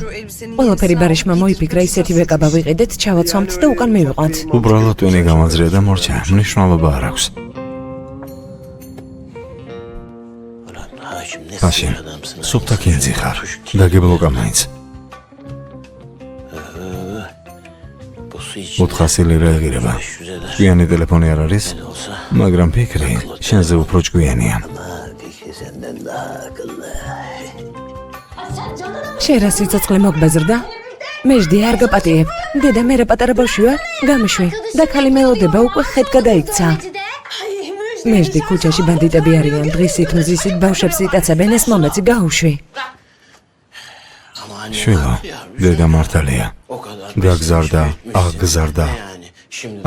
ყველაფერი ბარიშმა მოიფიქრა, ისეთივე კაბა ვიყიდეთ, ჩავაცვამთ და უკან მივიყვანთ. უბრალოდ ტვინი გამაძრია და მორჩა. მნიშვნელობა არ აქვს. მაშინ, სუფთა კინძი ხარ. დაგებლოკა მაინც. 400 ლირა ეგირება. ჭკვიანი ტელეფონი არ არის, მაგრამ ფიქრი შენზე უფრო ჭკვიანია. შენ რა სიცოცხლე მოგბაზრდა? მეжди არ გაპატიებ. დედა მე რა პატარა ბავშვია? გამიშვი და ქალი მელოდება უკვე ხედ გადაიქცა. მეжди ქუჩაში ბანდიტები არიან, დღისით მზისით ბავშვებს იტაცებენ, ეს მომეცი გაუშვი. შვილო, დედა მართალია. გაგზარდა, აღგზარდა.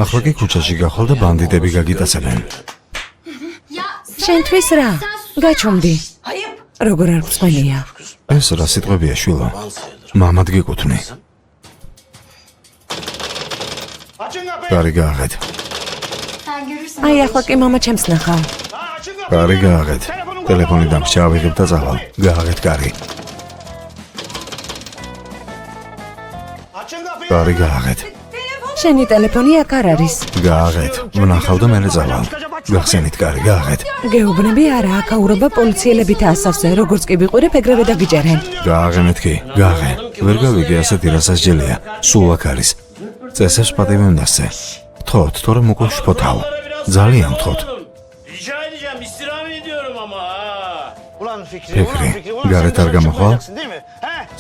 ახლა კი ქუჩაში გახვალ და ბანდიტები გაგიტაცებენ. შენთვის რა? გაჩვენდი. როგორ არ გწვენია? ეს რა სიტყვებია, შვილო? მამად გეკუთვნი. კარი გააღეთ. აი ახლა კი მამა ჩემს ნახავ. კარი გააღეთ. ტელეფონი დამრჩა, ავიღებ და წავალ. გააღეთ კარი. კარი გააღეთ. შენი ტელეფონი აქ არ არის. გააღეთ. ვნახავ და მერე წავალ. გახსენით კარი გააღეთ. გეუბნები არა, აქაურობა პოლიციელებით ასავსე, როგორც კი ვიყურებ, ეგრევე დაგიჭერენ. გააღენეთ კი, გააღე. ვერ გავიგე ასეთი რასასჯელია. სულ აქ არის. წესებს პატივი უნდასცე. Vtod, თორემ უკვე შფოთავ. ძალიან ვთხოვთ. Rica edeceğim, istirham ediyorum ama. ფიქრი, გარეთ არ გამოხვალ?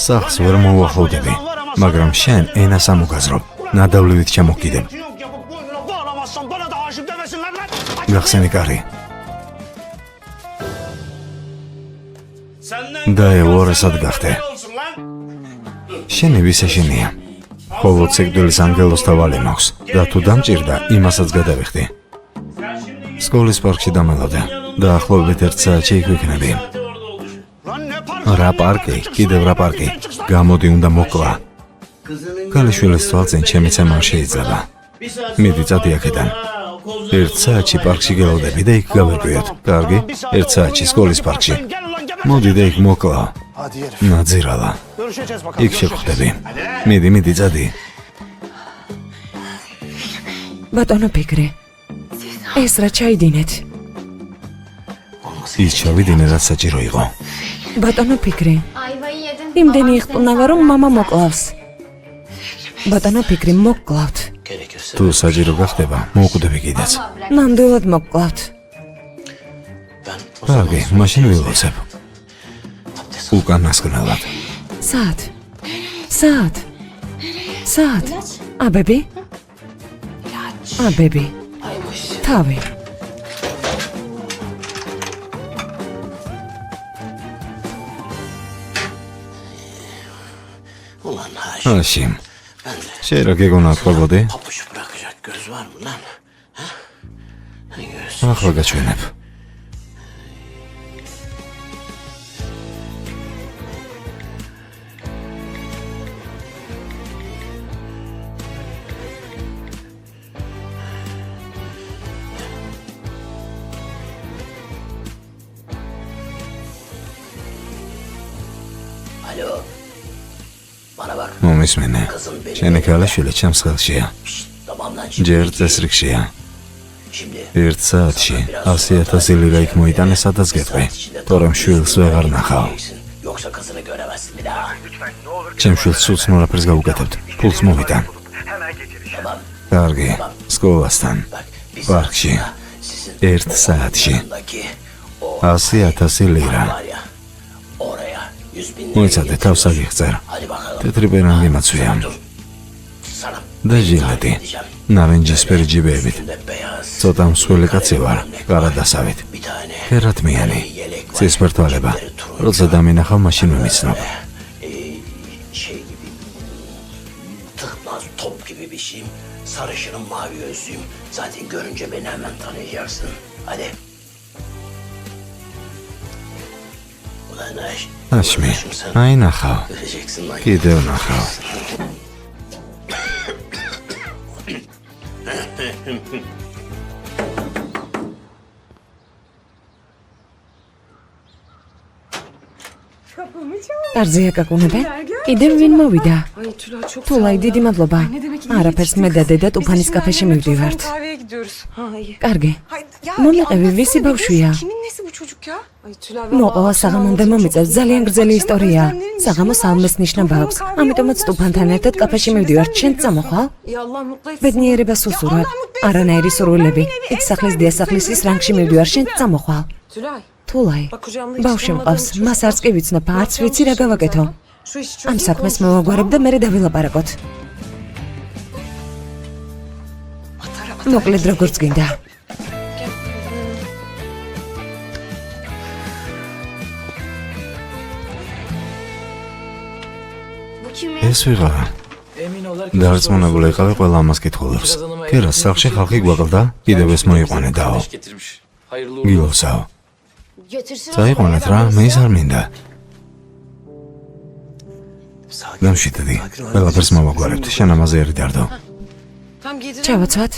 სახლს ვერ მოვახლოვდები, მაგრამ შენ ენას ამოგაზრობ, ნადავლივით ჩამოგკიდებ. გახსენე კარი. დაეორესად გახდე. შენი ვისეშენია. ხოლო ცეკდვილის ანგელოს თავალი მაქვს და თუ დამჭირდა, იმასაც გადავიხდი. სკოლის პარკში დამელოდე. დაახლოებით 1 საათში იქ ვიქნები. რა პარკი, კიდევ რა პარკი, გამოდი უნდა მოკლა. ქალიშვილის თვალწინ ჩემი ცემა არ შეიძლება. მიდი წადი აქედან. 1 საათში პარკში გელოდები და იქ გავერკვიოთ. კარგი? 1 საათში სკოლის პარკში. მოდი და იქ მოკლა. ნაძირალა. იქ შევხვდები. მიდი წადი. ბატონო ფიქრი. ეს რა ჩაიდინეთ? ის ჩავიდინე რაც საჭირო იყო. ბატონო ფიქრი. იმდენი იხტუნავა რომ მამა მოკლავს. ბატონო ფიქრი მოკლავთ. თუ საჭირო გახდება, მოვკვდები კიდეც. ნამდვილად მოკლავთ. კარგი, მაშინ ვილოცებ. უკანასკნელად. საათ. აბები? აბები. თავი. Ulan Haşim. Haşim, Ben de şey rakegona atqolbodi? papuç bırakacak göz var mı lan? Ha? Göz. ახლა გაჩვენებ. Alo. Bana bak. მომისმენე. შენი ქალიშვილი ჩემს ხელშია. Tamam lan. ჯერ წესრიგშია. Şimdi 1 საათში 100,000 ლირა იქ მოიტანე, სადაც გეტყვი. თორემ შვილს ვეღარ ნახავ. yoksa kızını göremezsin bir daha. ჩემ შვილს სულს ნორაფერს გავუკეთებთ. ფულს მოვიტან. Tamam. კარგი, სკოლასთან. Bak biz პარკში. sizin 1 საათში yanındaki o 100,000 ლირა. var ya. Oraya 100.000 lira მოიცადე თავს აგიღწერ. Hadi bakalım. თეთრი პერანგი მაცვია. Sana და ჟილეტი. ნარინჯისფერი ჯიბეებით. üstünde beyaz. ცოტა მსხვილი კაცი ვარ, კარადასავით. Bir tane ფერადმიანი. ცისფერთვალება. როცა დამინახავ, მაშინ ვიმიცნობ. şey gibi tıknaz top gibi bir şeyim. Sarışınım, mavi gözlüyüm. Zaten görünce beni hemen tanıyacaksın. Hadi. Ulan Aş. აშმი, აი ნახავ. Göreceksin lan. კიდევ ნახავ. კარზე აკაკუნებე? კიდევ ვინ მოვიდა? Ay Tülay çok თულაი, დიდი მადლობა. არაფერს მე და დედა ტუფანის კაფეში მივდივართ. Kahveye gidiyoruz. Ha iyi. კარგი. Hay, ya, მომიყევი, anlatsana ვისი bir ბავშვია? Kimin nesi bu çocuk ya? Ay Tülay. მოყვა საღამომდე მომიწევს, ძალიან გრძელი ისტორია. საღამო სალმეს ნიშნობა აქვს. ამიტომაც ტუფანთან ერთად კაფეში მივდივართ. შენ წამოხვალ? Ya Allah mutlu etsin. ბედნიერება სუსურად. არანაირი სურვილები. იქ სახლის დიასახლისის რანგში მივდივარ. შენ წამოხვალ? Tülay. თულაი. Bak kucağımda hiç ბავშვი olmadığım მყავს, için მას არც კი ვიცნობ, არც ვიცი რა გავაკეთო. Şu işi ამ çözeyim, საქმეს konuşuruz. მოვაგვარებ და მერე დავილაპარაკოთ. Atara, atara. მოკლედ როგორც გინდა. ეს ვიღარა. დარწმუნებული იყავი ყველა ამას კითხულობს. კერას სახლში ხალხი გვაკლდა, კიდევ ეს მოიყვანე დაო. გილოცავ. წაიყვანეთ რა, მეის არ მინდა. დამშვიდდი. ყველაფერს მოვაგვარებთ, შენ ამაზე ერი დარდო. Tam giydirelim. ჩავაცვათ?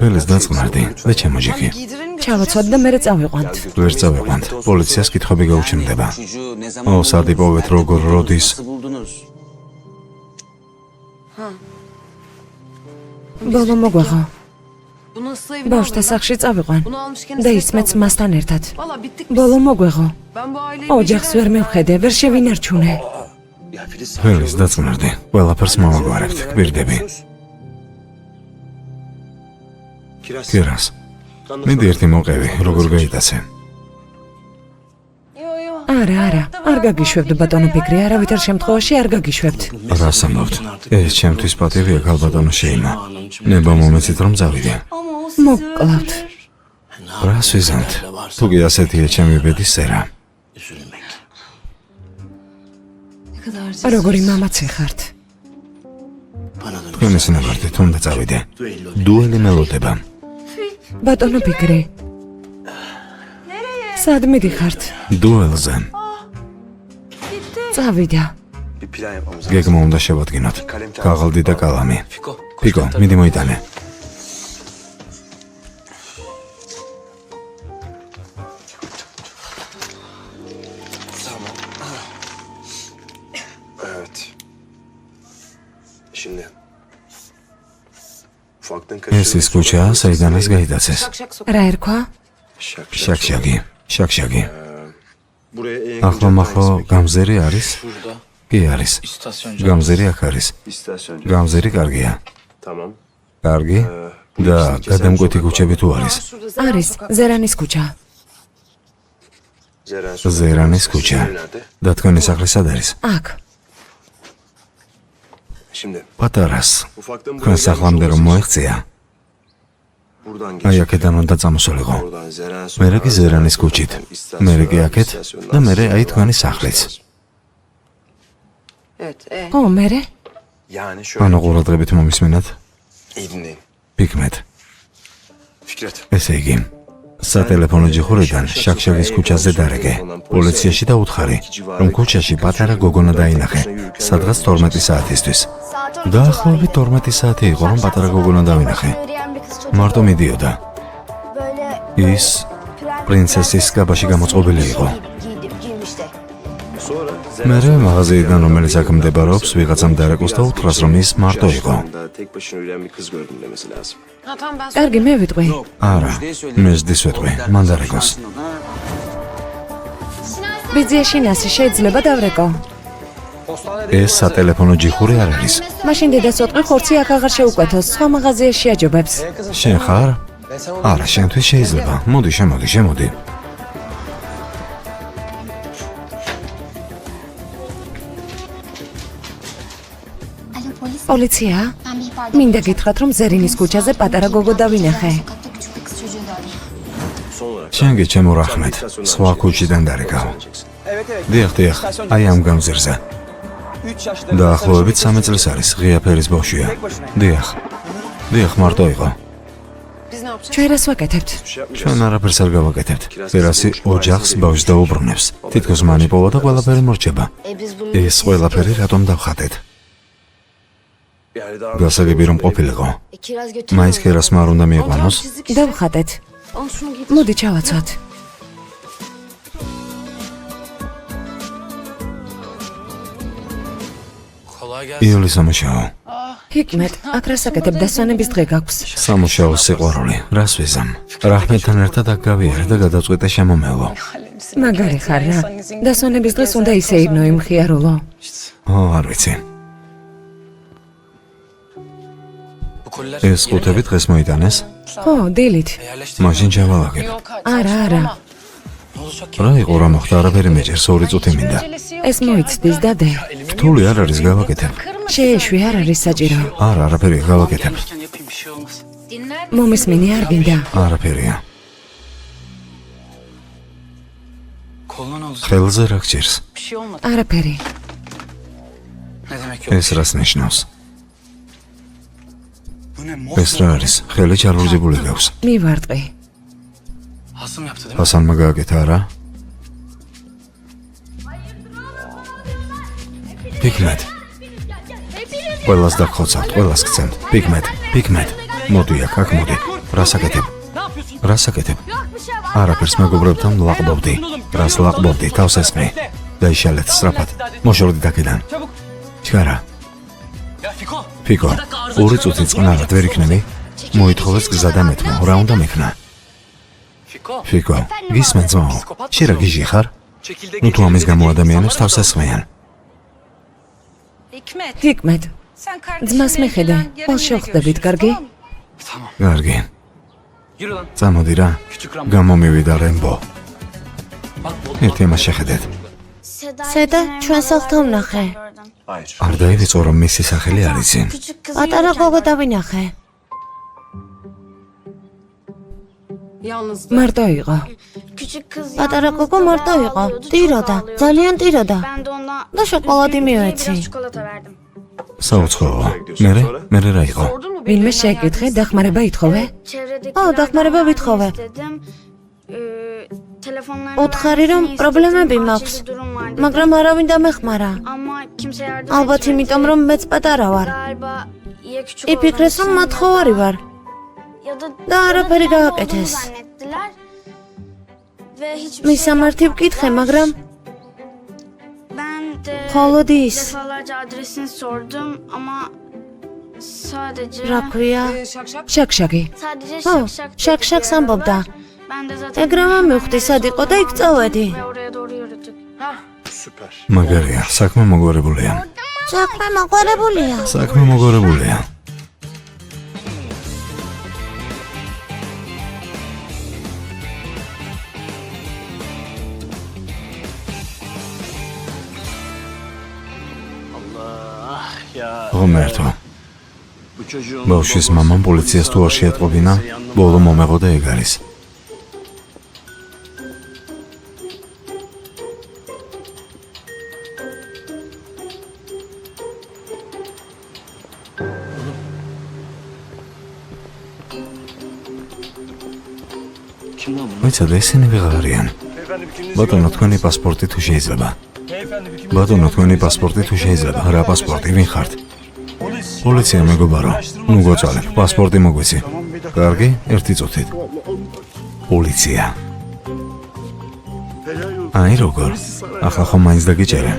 ველეს დაწყნარდი და ჩემოჯიქი. Giydirelim de. ჩავაცვათ და მერე წავიყვანთ. ვერ წავიყვანთ, პოლიციას კითხვები გაუჩნდება. ოსად იპოვეთ, როგორ როდის? ბოლო მოგვაღო. Bunu ıslı evine ბავშვთა aldım ben. სახლში წავიყვან Bunu almışken და istek ისმეც aldım. მასთან ერთად. Valla bittik biz. ბოლო მოგვეღო. Ben bu aileyi ოჯახს ვერ მევხედე, ვერ შევინარჩუნე. ველეს დაწყნარდი, ყველაფერს მოვაგვარებთ, გვირდები. კერას. მიდი ერთი მოყევი, როგორ გაიტაცე. Yo yo არა, არ გაგიშვებთ ბატონო ფიქრი, არავითარ შემთხვევაში არ გაგიშვებთ. რას ამბობთ? ეს ჩემთვის პატივია, ქალბატონო შეიმა. ნება მომეცით რომ წავიდე. მოკლავთ. რას ვიზამთ? თუ კი ასეთია ჩემი ბედის წერა. როგორი მამაცი ხართ. თქვენი სინაბარდით უნდა წავიდე. დუელი მელოდება. ბატონო ფიქრი. სად მიდიხართ? დუელზე. წავიდა. გეგმა უნდა შევადგინოთ. ქაღალდი და კალამი. ფიკო, მიდი მოიტანე. ეს ის ქუჩაა, საიდანაც გაიდაცეს. რა ერქვა? შაქშაგი. ახლო გამზერი არის? კი არის. გამზერი აქ არის. გამზერი კარგია. კარგი? და გადამკვეთი ქუჩები თუ არის? არის ზერანის ქუჩა. ზერანის ქუჩა. და თქვენი სახლი სად არის? აქ. პატარას. თქვენ სახლამდე რომ მოეღწია? აი აქედან უნდა წამოსულიყო. მერე კი ზერანის ქუჩით. მერე კი აქეთ და მერე აი თქვენი სახლიც. ო, მერე? ანუ ყურადღებით მომისმენთ? ფიქმეთ. ესე იგი, სატელეფონო ჯიხურიდან შაქშაგის ქუჩაზე დარეგე. პოლიციაში დაუთხარი, რომ ქუჩაში პატარა გოგონა დაინახე, სადღაც 12 საათისთვის. დაახლოებით 12 საათი იყო, რომ პატარა გოგონა დავინახე. მარტო მიდიოდა. ის პრინცესის კაბაში გამოწყობილი იყო. მერე მაღაზიიდან, რომელიც აქ მდებარეობს, ვიღაცამ დაარეკოს და უთხრას, რომ ის მარტო იყო. კარგი, მე ვიტყვი. არა, მე ზრდის ვეტყვი, მან დაარეკოს. ბიძიაში ნასი შეიძლება დავრეკო. ეს სატელეფონო ჯიხური არ არის. მაშინ დედას ვეტყვი, ხორცი აქ აღარ შეუკვეთოს, სხვა მაღაზიაში აჯობებს. შენ ხარ? არა, შენთვის შეიძლება. მოდი, შემოდი. პოლიცია? მინდა გითხრათ, რომ ზერინის ქუჩაზე პატარა გოგო დავინახე. შენგი ჩემო რაჰმეთ, სხვა ქუჩიდან დარეკავ. დიახ, აი ამ გამზერზე. დაახლოებით 3 წლის არის, ღია ფერის ბავშვია. დიახ, მარტო იყო. ჩვენ რას ვაკეთებთ? ჩვენ არაფერს არ გავაკეთებთ. ფერასი ოჯახს ბავშვს დაუბრუნებს. თითქოს მანიპოლა და ყველაფერი მორჩება. ეს ყველაფერი რატომ დავხატეთ? გასაგები რომ ყოფილიყო. მაინც ქერასმა არ უნდა მიიყვანოს. დავხატეთ. მოდი ჩავაცვათ. იული სამუშაო. ჰიკმეთ, აქ რას აკეთებ? დასვენების დღე გაქვს. სამუშაო სიყვარული. რას ვიზამ? რაჰმეთთან ერთად აქ გავიარე და გადაწყვეტე შემომევლო. მაგარი ხარ რა. დასვენების დღეს უნდა ისე ირნო იმხიარულო. არ ვიცი. ეს ყუთები დღეს მოიტანეს? ხო, დილით. მაშინ ჩავალაგებ. არა. რა იყო, რა მოხდა? არაფერი მეჭერს, 2 წუთი მინდა. ეს მოიცდის დადე. რთული არ არის, გავაკეთებ. შეეშვი არ არის საჭირო. არა, არაფერი გავაკეთებ. მომისმინე არ გინდა. არაფერია. ხელზე რა გჭირს? არაფერი. ეს რას ნიშნავს? ეს რა არის? ხელი ჩალურჯებული გაქვს. მივარტყი. ჰასანმა გააკეთა არა? ფიქმეთ. ყველას დაგხოცავთ, ყველას გცემთ. ფიქმეთ. მოდი აქ მოდი. რას აკეთებ? არაფერს მეგობრებთან ლაყბობდი. რას ლაყბობდი? თავს ესმე. დაიშალეთ სწრაფად. მოშორდით აქედან. ჩქარა. ფიკო, 2 წუთი წყნარად ვერ იქნები? მოითხოვეს გზა და მეთმო, რა უნდა მექნა? ფიკო, გისმენ ძმაო, შენ რა გიჟი ხარ? ნუ თუ ამის გამო ადამიანებს თავს ესმეიან. ჰიკმეთ, ძმას მეხედე, ყველ შევხვდებით, კარგი? კარგი. წამოდი რა, გამომივიდა რემბო. ერთი ამას შეხედეთ. სედა ჩვენ სახლთან ვნახე. Hayır. არ დაივიწყო რომ მისი სახელი არ იცი. პატარა გოგო დავინახე. Yalnız მარტო იყო. პატარა გოგო მარტო იყო. ტიროდა, ძალიან ტიროდა. და შოკოლადი მიეცი. საუცხოო. მე რა იყო? ვინმე შეკითხე დახმარება ითხოვე? დახმარება ვითხოვე. ოთხარი რომ პრობლემები მაქვს, მაგრამ არავინ დამეხმარა. ალბათ იმიტომ რომ მეც პატარა ვარ. იფიქრეს რომ მათხოვარი ვარ. და არაფერი გააკეთეს. მისამართი ვკითხე, მაგრამ მხოლოდ ის. რა ქვია? შაქშაკი. შაქს ამბობდა. ეგრევე მივხვდი სად იყო და იქ წავედი. Süper. მაგარია, საქმე მოგვარებულია. საქმე მოგვარებულია. საქმე მოგვარებულია. ღომერთო. Bu çocuğun ბავშვის მამამ პოლიციას თუ არ შეატყობინა, ბოლო მომეღო და ეგ არის. kim lan bu? ვიცოდე, ესენი ვეღარ არიან. ბატონო, თქვენი პასპორტი თუ შეიძლება. ბატონო, თქვენი პასპორტი თუ შეიძლება. რა პასპორტი, ვინ ხართ? პოლიცია მეგობარო. ნუ გოწალებ, პასპორტი მოგვიცი. კარგი, ერთი წუთით. პოლიცია. აი როგორ? ახლა ხომ მაინც დაგიჭერე.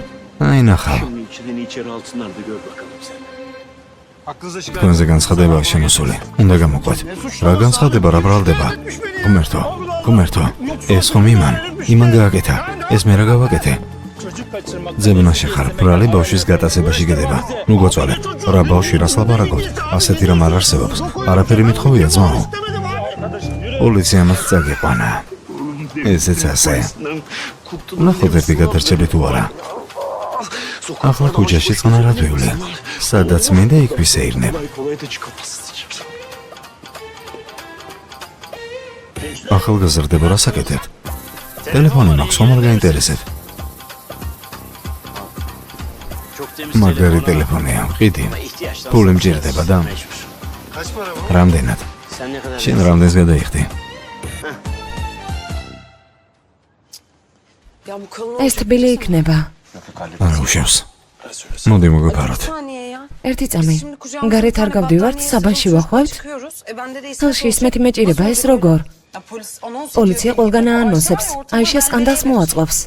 აი ნახავ. Şunun içinden içeri alsınlar da gör bakalım sen. Aklınıza çıkan თქვენზე განცხადებაა შემოსული. უნდა გამოყვეთ. რა განცხადება, რა ბრალდება? ღმერთო, ეს ხომ იმან გააკეთა. ეს მე რა გავაკეთე? ძებნაში ხარ, ბრალი ბავშვის გატაცებაში გედება. ნუ გოწვალე. რა ბავშვი რას ლაპარაკობთ? ასეთი რამ არ არსებობს. არაფერი მithოვია ძმაო. პოლიციამაც წაგიყვანა. ესეც ასე. ნახოთ ერთი გადარჩები თუ არა. ახლა ქუჩაში წყნარად ვივლე. სადაც მინდა იქ ვისეირნებ. Kolay da çıkamazsın. ახალგაზრდებო, რას აკეთებთ? ტელეფონი მაქვს, ხომ არ გაინტერესებთ? მაგარი ტელეფონია, ყიდი. ფული მჭირდება და kaç para bu? რამდენად? Sen ne kadar შენ რამდენს გადაიხდი? Ya bu kalın ეს თბილი იქნება. არა უშავს. მოდი მოგვიფაროთ. saniye ya. ერთი წამი. Şimdi kucağımıza გარეთ არ bir tane გავდივართ, battaniye საბანში sarıp ვახვევთ. çıkıyoruz. Bende de ხელში ისმეთი მეჭირება, ეს როგორ? Ya polis anons პოლიცია ediyor. ყველგან Arkadaşlar, აანონსებს. ortada აიშა merdiven სკანდალს var. მოაწყობს.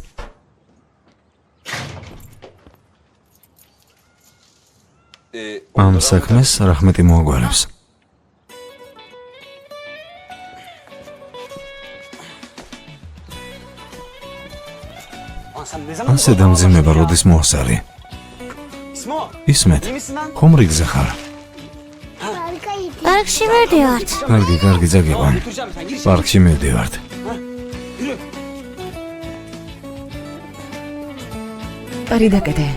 ამ საქმეს რახმეტი მოაგვარებს. ასე დამძიმება, როდის მოასარი. ისმეთ, ხომ რიგზე ხარ? პარკში მივდივართ. კარგი, წაგიყვან. პარკში მივდივართ. პარი დაკეთე.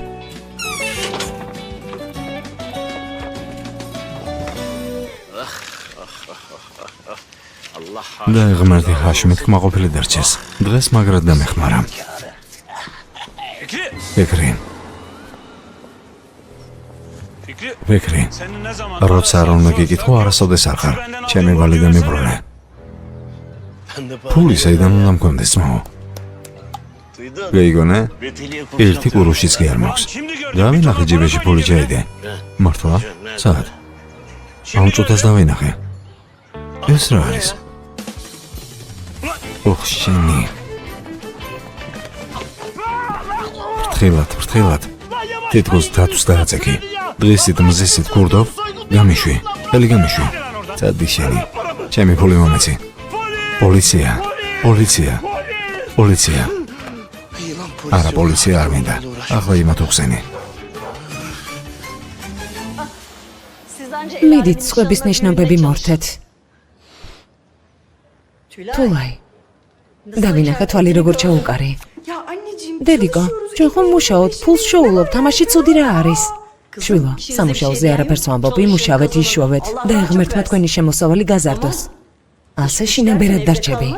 და ღმერთი ჰაშმით კმაყოფილი დარჩეს. დღეს მაგრად დამეხმარა. ფიქრი. ფიქრი. როცა არ უნდა გიკითხო, არასოდეს არ ხარ. ჩემი ვალი და მიბრუნე. ფული საიდან უნდა მქონდეს ძმაო? გეიგონე? ერთი კურუშიც კი არ მაქვს. დავინახე ჯიბეში ფული ჩაიდე. მართლა? სად? ამ წუთას დავინახე. ეს რა არის? ოხ, შენი. ფრთხილად. თითქოს დათვს დააწექი. დღისით მზისით ქურდობ, გამიშვი. ხელი გამიშვი. წადი შენი. ჩემი ფული მომეცი. პოლიცია. არა, პოლიცია არ მინდა. ახლა იმათ უხსენი. მიდით სხვების ნიშნობები მორთეთ. თულაი. დავინახე თვალი როგორ ჩაუკარი. დედიკო, ჩვენ ხომ მუშაობთ, ფულს შოულობთ, თამაში ცუდი რა არის? შვილო, სამუშაოზე არაფერს ვამბობ, იმუშავეთ, იშოვეთ და ღმერთმა თქვენი შემოსავალი გაზარდოს. ასე შინაბერად დარჩები.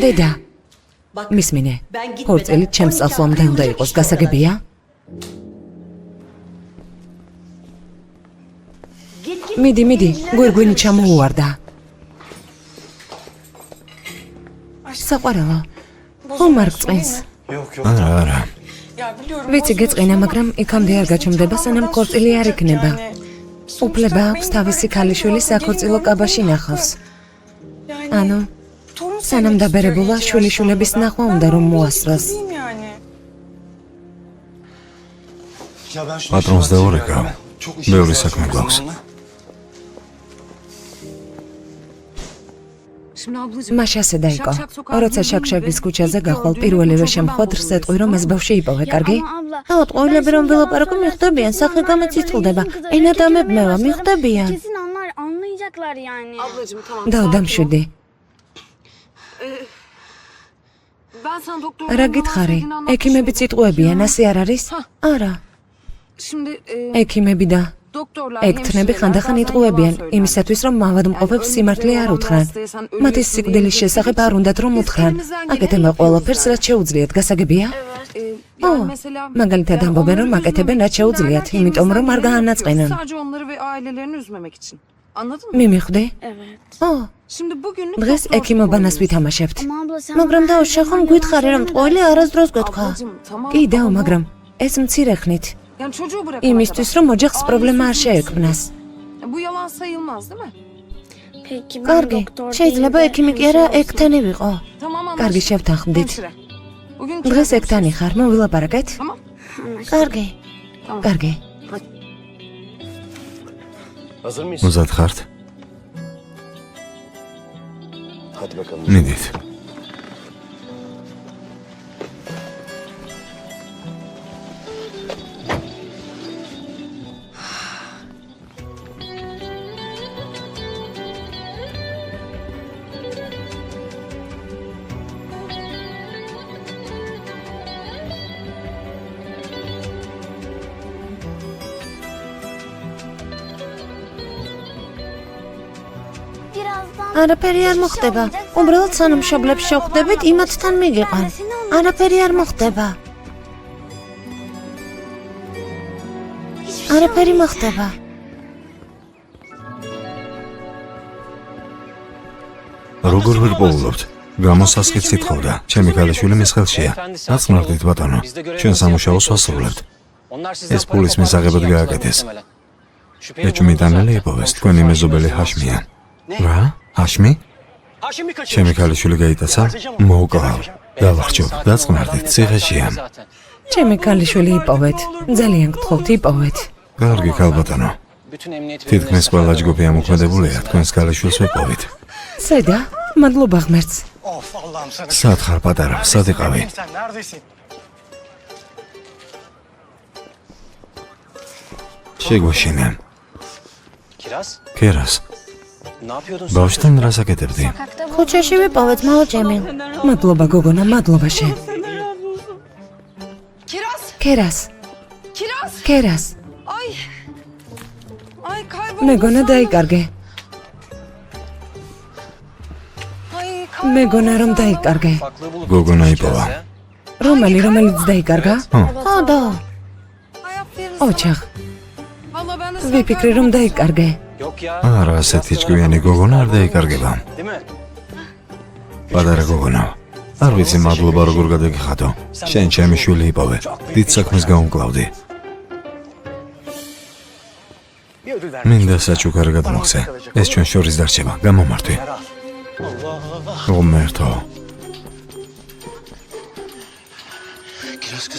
დედა, მისმინე, ხორცელით ჩემს წასვლამდე უნდა იყოს, გასაგებია? მიდი, გვერგვინი ჩამოუვარდა. საყვარელო, ხომ არ გწყენს? არა. ვიცი გეწყინა, მაგრამ იქამდე არ გაჩვენდება, სანამ ქორწილი არ იქნება. უფლება აქვს თავისი ქალიშვილი საქორწილო კაბაში ნახავს. ანუ, სანამ დაბერებულა შვილიშვილების ნახვა უნდა რომ მოასწროს. პატრონს დაურეკავ. ბევრი საქმე გვაქვს. მაშ ასე დაიკო. როცა შაქშაგის ქუჩაზე გახვალ პირველივე შემხვედრს ეტყვი რომ ეს ბავშვი იპოვე, კარგი? ავთ ყოილები რომ ველაპარაკო მიხვდებიან, სახე გამეციტლდება. ენა დამებმევა მიხვდებიან. Kesin anlayacaklar yani. Ablacığım tamam. დავდამშვიდი. Ben sana doktor რა გითხარი? ექიმებიც იტყუებიან, ასე არ არის? არა. Şimdi ექიმები და doktorlar ექთნები ხანდახან იტყუებიან იმისათვის რომ მავადმყოფებს სიმართლე არ უთხრან. მათი სიკვდილის შესახებ არ უნდათ რომ უთხრან. აკეთებენ ყველაფერს რაც შეუძლიათ, გასაგებია? მაგალითად ამბობენ რომ აკეთებენ რაც შეუძლიათ, იმიტომ რომ არ გაანაწყენან. Sadece onları ve ailelerini üzmemek için. Anladın mı? მიმიხვდი? ო, Şimdi bugünlük დღეს doktor- ექიმობანას ვითამაშებთ. Ama abla sen მაგრამ დაუშვა ხომ გითხარი რომ ყოილი არასდროს გეთქვა. Ablacığım tamam. კიდევ, მაგრამ ეს მცირე ხნით. Yani çocuğu bırak. იმისთვის რომ ოჯახს პრობლემა არ შეექმნას. Bu yalan sayılmaz değil mi? peki ben კარგი, doktor შეიძლება ექიმი კი არა, ექთენი ვიყო. Tamam anlaştık. კარგი, შევთანხმდით. Hemşire. Bugün დღეს ექთანი ხარ, მოვილაპარაკეთ? Tamam. კარგი. კარგი. Hazır mıyız? მზად ხართ? Hadi bakalım. მიდით. birazdan არაფერი არ მოხდება. უბრალოდ სანამ მშობლებს შევხვდებით, იმათთან მიგიყვან. არაფერი არ მოხდება. არაფერი მოხდება. როგორ ვერ პოულობთ? გამოსასყიდ სიტყავდა. ჩემი ქალიშვილი მის ხელშია. დაწნარდით ბატონო. ჩვენ სამუშაოს ვასრულებთ. ეს ფულის მისაღებად გააკეთეს. ეჭვმიტანელი იპოვეს თქვენი მეზობელი ჰაშმიან. რა? ჰაშმი? ჩემი ქალიშვილი გაიტაცა? მოკრავ. დავახჭობ. დაწნარდით ციხეშია. ჩემი ქალიშვილი იპოვეთ. ძალიან გთხოვთ, იპოვეთ. კარგი ქალბატონო. თითქმის ყველა ჯგუფი ამოქმედებულია, თქვენს ქალიშვილს ვეპოვით. ზედა, მადლობა ღმერთს. Of Allah'ım sana. სად ხარ პატარა? სად იყავი? Sen neredesin? შეგვაშინე. Kiraz, კერას, ne yapıyordun sen? ბავშვთან რას აკეთებდი? ქუჩაში ვიპოვეთ, მოვაჭემი. მადლობა გოგონა, მადლობა შენ. Kiraz. კერას, Kiraz. კერას. Ay. Ay kayboldu. მეგონა დაიკარგე. Ay მეგონა რომ დაიკარგე. Baklığı bulup გოგონა getirmiş იპოვა. Kiraz ya. რომელიც დაიკარგა? ხო, და. Ay aferin. ოჩახ, Valla ben de ვიფიქრე რომ დაიკარგე. Yok ya, არა, ასეთი ჭკვიანი გოგონა არ დაიკარგება. değil mi? პატარა გოგონა. არ ვიცი მადლობა როგორ გადაგიხადო. შენ ჩემი შვილი იპოვე. დიდ საქმეს გაუმკლავდი. Bir ödül ver. მინდა საჩუქარი გადმოხსე. ეს ჩვენ შორის დარჩება. გამომართვი. ღმერთო.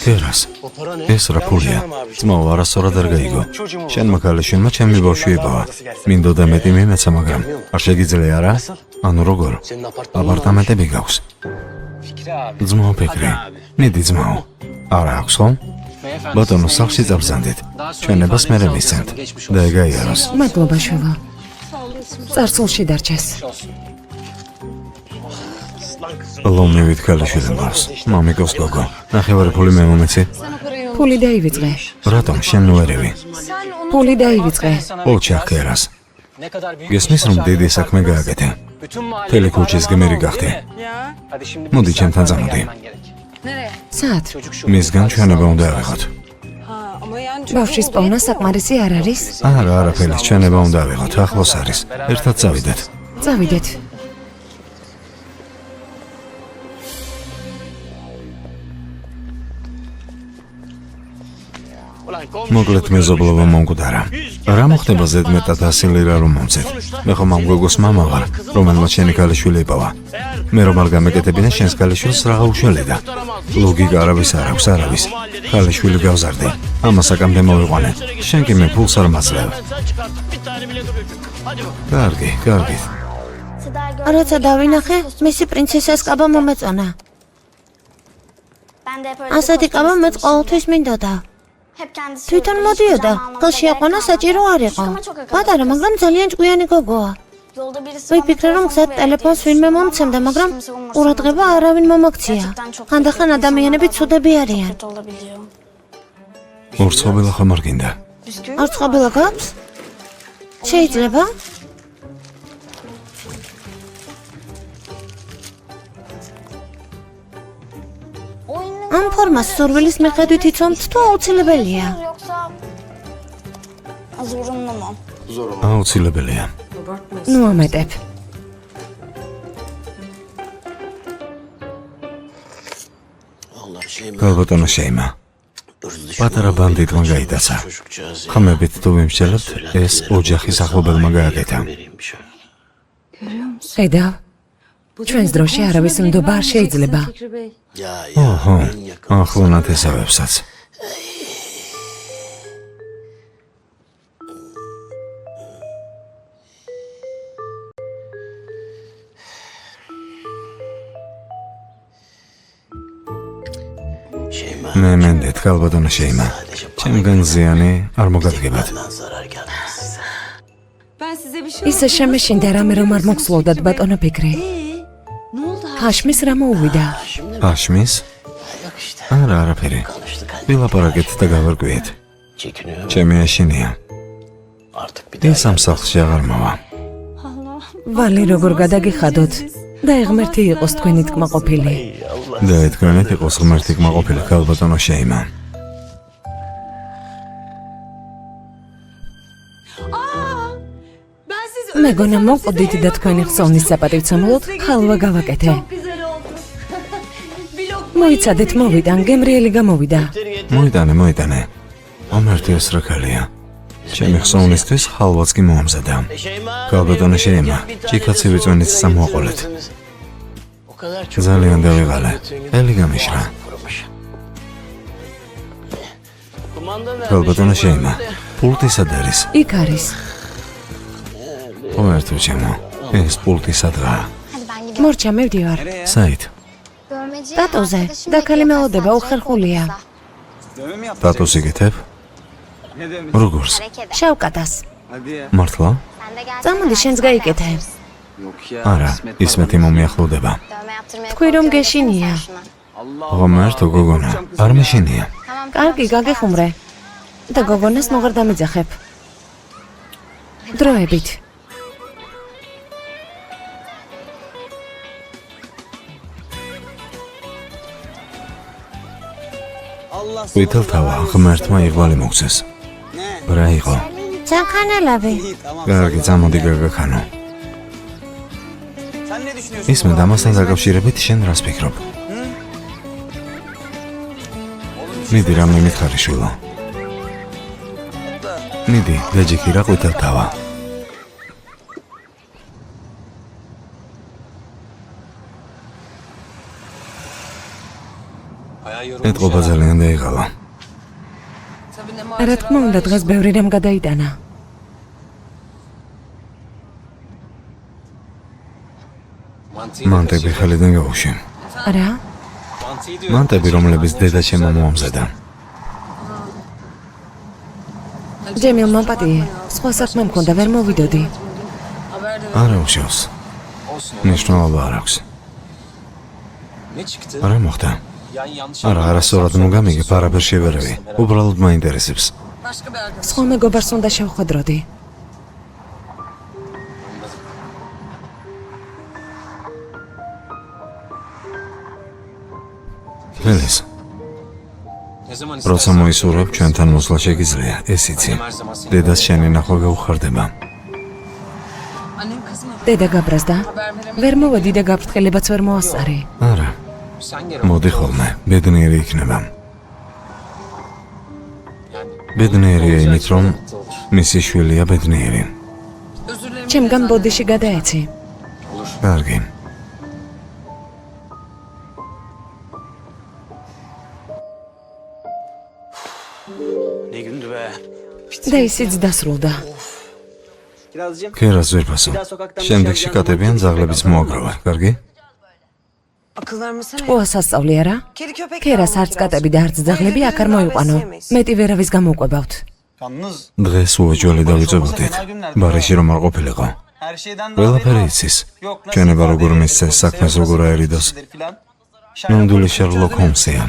კერას, O para ne? ეს რა ფულია? ძმაო, არასწორად არ გაიგო. შენმა ქალიშვილმა ჩემი ბავშვი იპოვა. მინდოდა მეტი მიმეცა, მაგრამ არ შეგიძლია რა? ანუ როგორ? Senin apartmanın აპარტამენტები გაქვს. Fikri abi. ძმაო ფიქრი. მიდი ძმაო. არა აქვს ხომ? Beyefendi, ბატონო, siz სახლში წაბრძანდით. ჩვენებას მე მისცემთ. და ეგაიაროს. მადლობა შვილო. წარსულში დარჩეს. olsun. Aslan kızım. ლომნევით ქალიშვილი მყავს. მამიკოს გოგო. ნახევარი ფული მე მომეცი. ფული დაივიწყე. რატომ შენ ნუერევი? ფული დაივიწყე. ოჩახერას. გესმის რომ დიდი საქმე გააკეთე. მთელი ქუჩის გმირი გახდე. მოდი ჩემთან წამოდი. სად? მისგან ჩვენება უნდა ავიღოთ. ბავშვის პოვნა საკმარისი არ არის? არა, არაფერი, ჩვენება უნდა ავიღოთ, ახლოს არის. ერთად წავიდეთ. წავიდეთ. მოკლედ მეზობლობა მომკვდარა. რა მოხდება ზედმეტად 100 ლირა რომ მომცეთ? მე ხომ ამ გოგოს მამა ვარ, რომელმაც შენი ქალიშვილი იპოვა. მე რომ არ გამეკეთებინა შენს ქალიშვილს რა უშველიდა. ლოგიკა არავის არ აქვს, არავის. ქალიშვილი გავზარდე. ამას აკამდე მოვიყვანე. შენ კი მე ფულს არ მასწრებ. კარგი. როცა დავინახე, მისი პრინცესას კაბა მომეწონა. ასეთი კაბა მეც ყოველთვის მინდოდა. თვითონ მოდიოდა, ხელში აყვანა საჭირო არ იყო. პატარა, მაგრამ ძალიან ჭკვიანი გოგოა. ვიფიქრე რომ გზად ტელეფონს ვინმე მომცემდა, მაგრამ ყურადღება არავინ მომაქცია. ხანდახან ადამიანები ცუდები არიან. ორცხობილა ხომ არ გინდა? ორცხობილა გაქვს? შეიძლება? ამ ფორმას სურვილის მიხედვით იცომთ თუ აუცილებელია? აუცილებელია. ნუ ამეტებ. გალბატონო შეიმა. პატარა ბანდიტმა გაიტაცა. ხმებით თუ ვიმსჯელებთ, ეს ოჯახის ახლობელმა გააკეთა. ხედავ. ჩვენს დროში არავის ნდობა არ შეიძლება. ოჰო, ახლონად ესავებსაც. მე მენდეთ, გალბატონო შეიმა. ჩემგან ზიანი არ მოგადგებათ. ისე შემეშინდა რამე რომ არ მოგსვლოდათ ბატონო ფიქრი. ჰაშმის რა მოუვიდა? ჰაშმის? არა, არაფერი. ვილაპარაკეთ და გავარკვიეთ. ჩემი ეშინია. ის ამ სახლში აღარ მოვა. ვალი როგორ გადაგიხადოთ და ღმერთი იყოს თქვენი თქმაყოფილი. და თქვენით იყოს ღმერთი თქმაყოფილი, გალბატონო შეიმა. მეგონა მოყვდით და თქვენი ხსოვნის საპატივცემლოდ ხალვა გავაკეთე. მოიცადეთ, მოვიდან, გემრიელი გამოვიდა. მოიტანე. ამერთი ეს რა ქალია. ჩემი ხსოვნისთვის ხალვაც კი მოამზადა. გალბატონო შეიმა, ჭიქაცი ვიწვენით სამოაყოლეთ. ძალიან დავიღალე. ელი გამიშრა. გალბატონო შეიმა, პულტი სად არის? იქ არის. ოერთო ჩემო, ეს პულტი სადღაა? მორჩა, მივდივარ. საით? ტატოზე, და ქალი მელოდება უხერხულია. ტატოს იგეთებ? როგორს? შავკადას. მართლა? წამოდი შენს გაიკეთე. არა, ისმეთი მომიახლოვდება. თქვი რომ გეშინია. ღომერთო გოგონა, არ მეშინია. კარგი, გაგეხუმრე. და გოგონას მოღარ დამეძახებ. დროებით. ვითელთავა, ღმერთმა იღვალი მოგცეს. რა იყო? ძახანელავი. კარგი, წამოდი გაგახანო. ისმე დამასთან დაკავშირებით შენ რას ფიქრობ? მიდი რამე მითხარი შვილო. მიდი, დაჯიქი რა ვითელთავა. ეთყობა ძალიან დაიღალა. რა თქმა უნდა, დღეს ბევრი რამ გადაიტანა. მანტები ხელიდან გაუში. რა? მანტები, რომლებიც დედა ჩემო მოამზადა. ჯემილმა პატიე, სხვა საქმე მქონდა, ვერ მოვიდოდი. არა უშავს. მნიშვნელობა არ აქვს. რა მოხდა? არა, არასწორად მოგამიგებ, არაფერ შევერავი. უბრალოდ მაინტერესებს. სხვა მეგობარს უნდა შევხვედროდი. ველეს. როცა მოისურვებ, ჩვენთან მოსვლა შეგიძლია, ეს იცი. დედას შენი ნახვა გაუხარდება. დედა გაბრაზდა. ვერ მოვედი და გაფრთხილებაც ვერ მოასწარი. არა. მოდი ხოლმე, ბედნიერი იქნება. ბედნიერია იმით, რომ მისი შვილია ბედნიერი. ჩემგან ბოდიში გადაეცი. კარგი. Ne gündü be. და ისიც დასრულდა. ქერას ვერ ფასო. შემდეგში კატებიან ძაღლების მოაგროვა, კარგი? ყოა სასწავლი არა? ქერას არც კატები და არც ძაღლები აქ არ მოიყვანო. მეტი ვერავის გამოვყვებავთ. Yalnız დღეს უეჯველი დავიწებოდით. ბარიში რომ არ ყოფილიყო. her şeyden ყველაფერი იცის. ჩვენება როგორ მისცეს, საქმეს როგორ აერიდოს. ნამდვილი შერლოკ ჰოლმსია.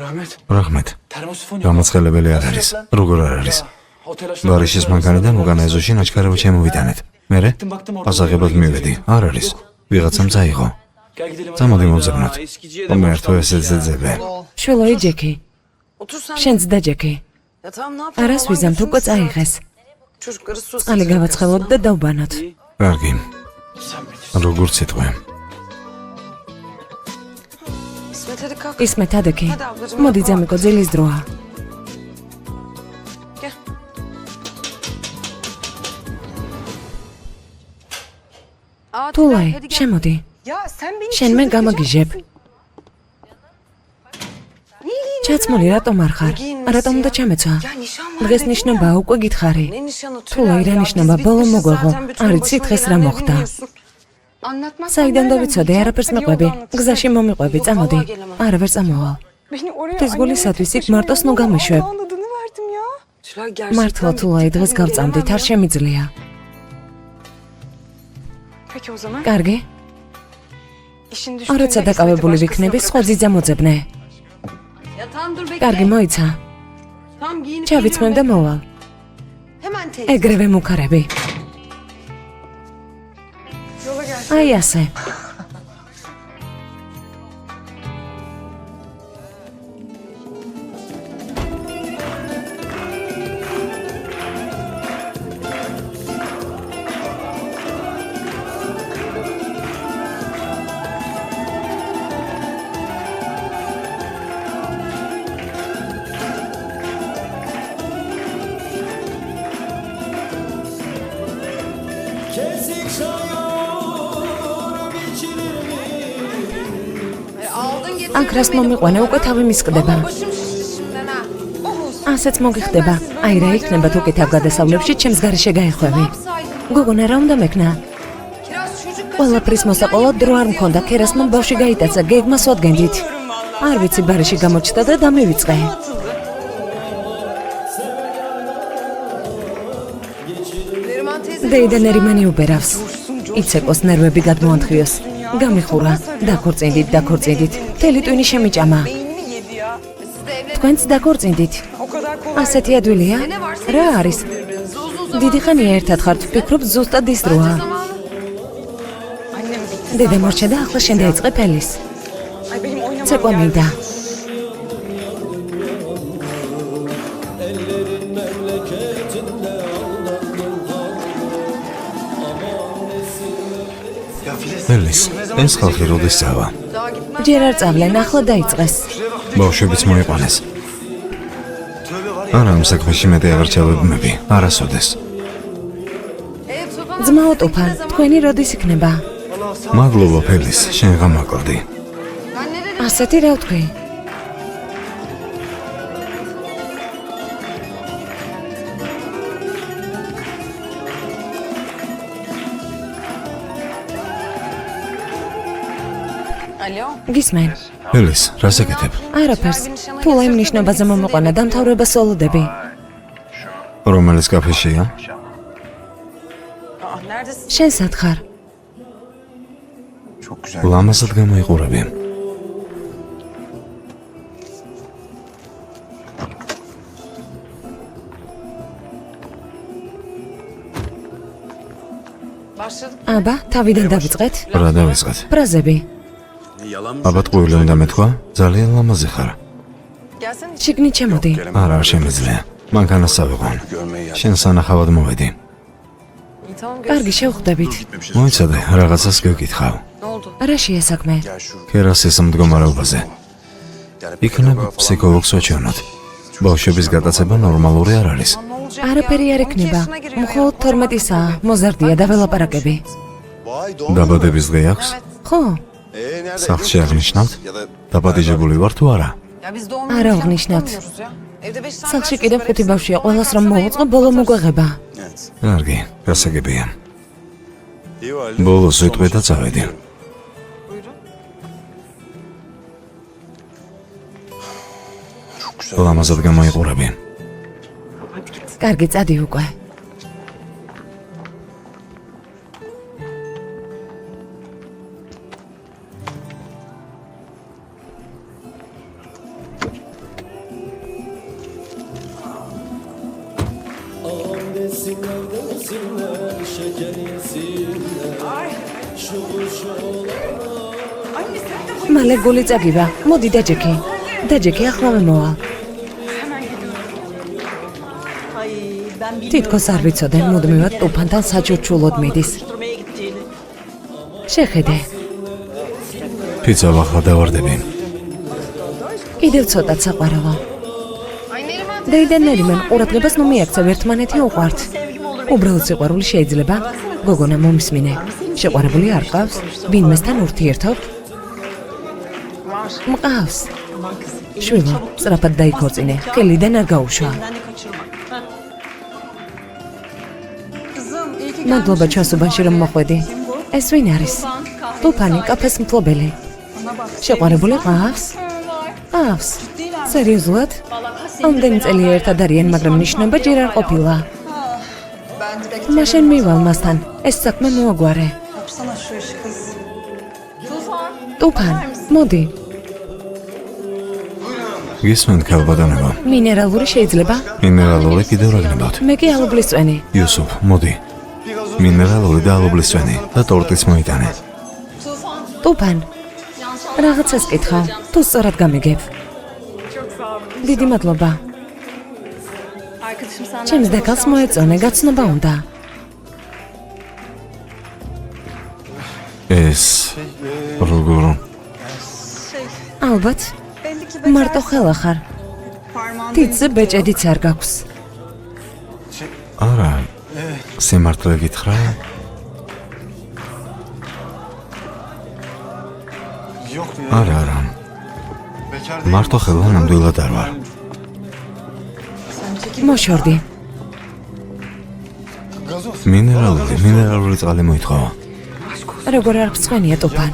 Rahmet. რაჰმეთ. Termosifon გამაცხელებელი არ არის. როგორ არ არის? ბარიშის მანქანიდან უკან ეზოში ნაჩქარევ შემოვიტანეთ. მერე ასაღებად მივედი. არ არის. ვიღაცამ წაიღო. წამოდი მოვძებნოთ. რომ ერთო ესე ძეძებე. შველოი ჯეკი. შენც და ჯეკი. არას ვიზამთ უკვე წაიღეს. წყალი გავაცხელოთ და დავბანოთ. კარგი. როგორც იტყვე. ისმეთ ადექი. მოდი ძამიკო ძილის დროა. თულაი, შემოდი. შენ მე გამაგიჟებ. ჩაცმული რატომ არ ხარ? რატომ უნდა ჩამეცვა? დღეს ნიშნობა უკვე გითხარი. თულაი რა ნიშნობა ბოლო მოგვეღო. არ იცი დღეს რა მოხდა. საიდან დავიცოდე, არაფერს მეყვები. გზაში მომიყვები, წამოდი. არა ვერ წამოვალ. თვის გულისათვის იქ მარტოს ნუ გამიშვებ. მართლა თულაი დღეს გავწამდით, არ შემიძლია. კარგი? როცა დაკავებული ვიქნები, სხვა ძიძა მოძებნე. კარგი, მოიცა. ჩავიცმებ და მოვალ. ეგრევე მუქარები. აი ასე. აქ რას მომიყვანე, უკვე თავი მისკდება. ასეც მოგიხდება. აი რა იქნება თუ კი თავგადასავლებში ჩემს გარეშე გაეხვევი. გოგონა რა უნდა მეკნა? ყველაფრის მოსაყოლად დრო არ მქონდა, ქერასმა ბავში გაიტაცა, გეგმას ვადგენდით. არ ვიცი, ბარეში გამოჩნდა და დამივიწყე. დეიდა ნერიმანი უბერავს. იცეკოს ნერვები გადმოანთხრიოს. გამიხურა, დაქორწინდით. მთელი ტვინი შემიჭამა. თქვენც დაქორწინდით. ასეთი ადვილია? რა არის? დიდი ხანია ერთად ხართ, ვფიქრობ ზუსტად ის დროა. დედა მორჩა და ახლა შენ დაიწყე ფელის. ცეკვა მინდა. ველის, ეს ხალხი როდის წავა? ჯერ არ წავლენ, ახლა დაიწყეს. ბავშვებიც მოიყვანეს. არა, ამ საქმეში მეტი აღარ ჩავებმები, არასოდეს. ძმაო ტუფან, თქვენი როდის იქნება? მადლობა ფელის, შენ გამაკლდი. ასეთი რა ვთქვი? გისმენ. ფელის, რას ეკეთებ? არაფერს. თულაი ნიშნობაზე მომიყვანა დამთავრება სოლოდები. რომელიც კაფეშია? შენ სად ხარ? ლამაზად გამოიყურები. აბა, თავიდან დავიწყეთ. რა დავიწყეთ? ფრაზები. აბა ტყუილი უნდა მეთქვა, ძალიან ლამაზი ხარ. შიგნით შემოდი. არა, არ შემიძლია. მანქანას ავიყვან. შენ სანახავად მოვედი. კარგი, შევხვდებით. მოიცადე, რაღაცას გეკითხავ. რა შეესაქმე? კერასის მდგომარეობაზე. იქნებ ფსიქოლოგს ვაჩვენოთ. ბავშვების გატაცება ნორმალური არ არის. არაფერი არ ექნება. მხოლოდ 12-ისაა, მოზარდია და ველაპარაკები. დაბადების დღე აქვს? ხო, სახლში აღნიშნავთ? დაბადებული ვარ თუ არა? არა აღნიშნავთ. სახლში კიდევ 5 ბავშვია, ყველას რომ მოვუწყო, ბოლო მოგვეღება. კარგი, გასაგებია. ბოლოს ვიტყვი და წავედი. ლამაზად გამოიყურები. კარგი, წადი უკვე. მალე გული წაგივა. მოდი დაჯექი. დაჯექი, ახლავე მოვალ. თითქოს არ ვიცოდნენ, მუდმივად ტუფანთან საჩურჩულოდ მიდის. შეხედე. ფიცა ვახლა დავარდები. კიდევ ცოტა საყვარელო. დეიდან ნერიმან ყურადღებას ნუ მიაქცევ, ერთმანეთი უყვართ. უბრალოდ სიყვარული შეიძლება? გოგონა მომისმინე. შეყვარებული არ ყავს? ვინმესთან ურთიერთობ? მყავს. შვილო, სწრაფად დაიქორწინე. ხელიდან არ გაუშვა. მადლობა ჩასუბანში რომ მოხვედი. ეს ვინ არის? ტუფანი, კაფეს მფლობელი. შეყვარებული ყავს? ყავს. სერიოზულად? ამდენი წელი ერთად არიან, მაგრამ ნიშნობა ჯერ არ ყოფილა. მაშინ მივალ მასთან. ეს საქმე მოაგვარე. ტუფან, მოდი. გისმენთ ქალბატონებო. მინერალური შეიძლება? მინერალური კიდევ რა გნებავთ? მე კი ალუბლის წვენი. იუსუფ, მოდი. მინერალური და ალუბლის წვენი და ტორტიც მოიტანე. ტუფან, რაღაცას კითხავ, თუ სწორად გამიგებ. დიდი მადლობა. ჩემს დეკალს მოეწონე, გაცნობა უნდა. ეს როგორ? ალბათ, მარტო ხელა ხარ. თითზე ბეჭედიც არ გაქვს. არა, სიმართლე გითხრა? არა. მარტო ხელა ნამდვილად არ ვარ. მოშორდი. მინერალური წყალი მოითხოვა. როგორ არ გწვენია ტუფან?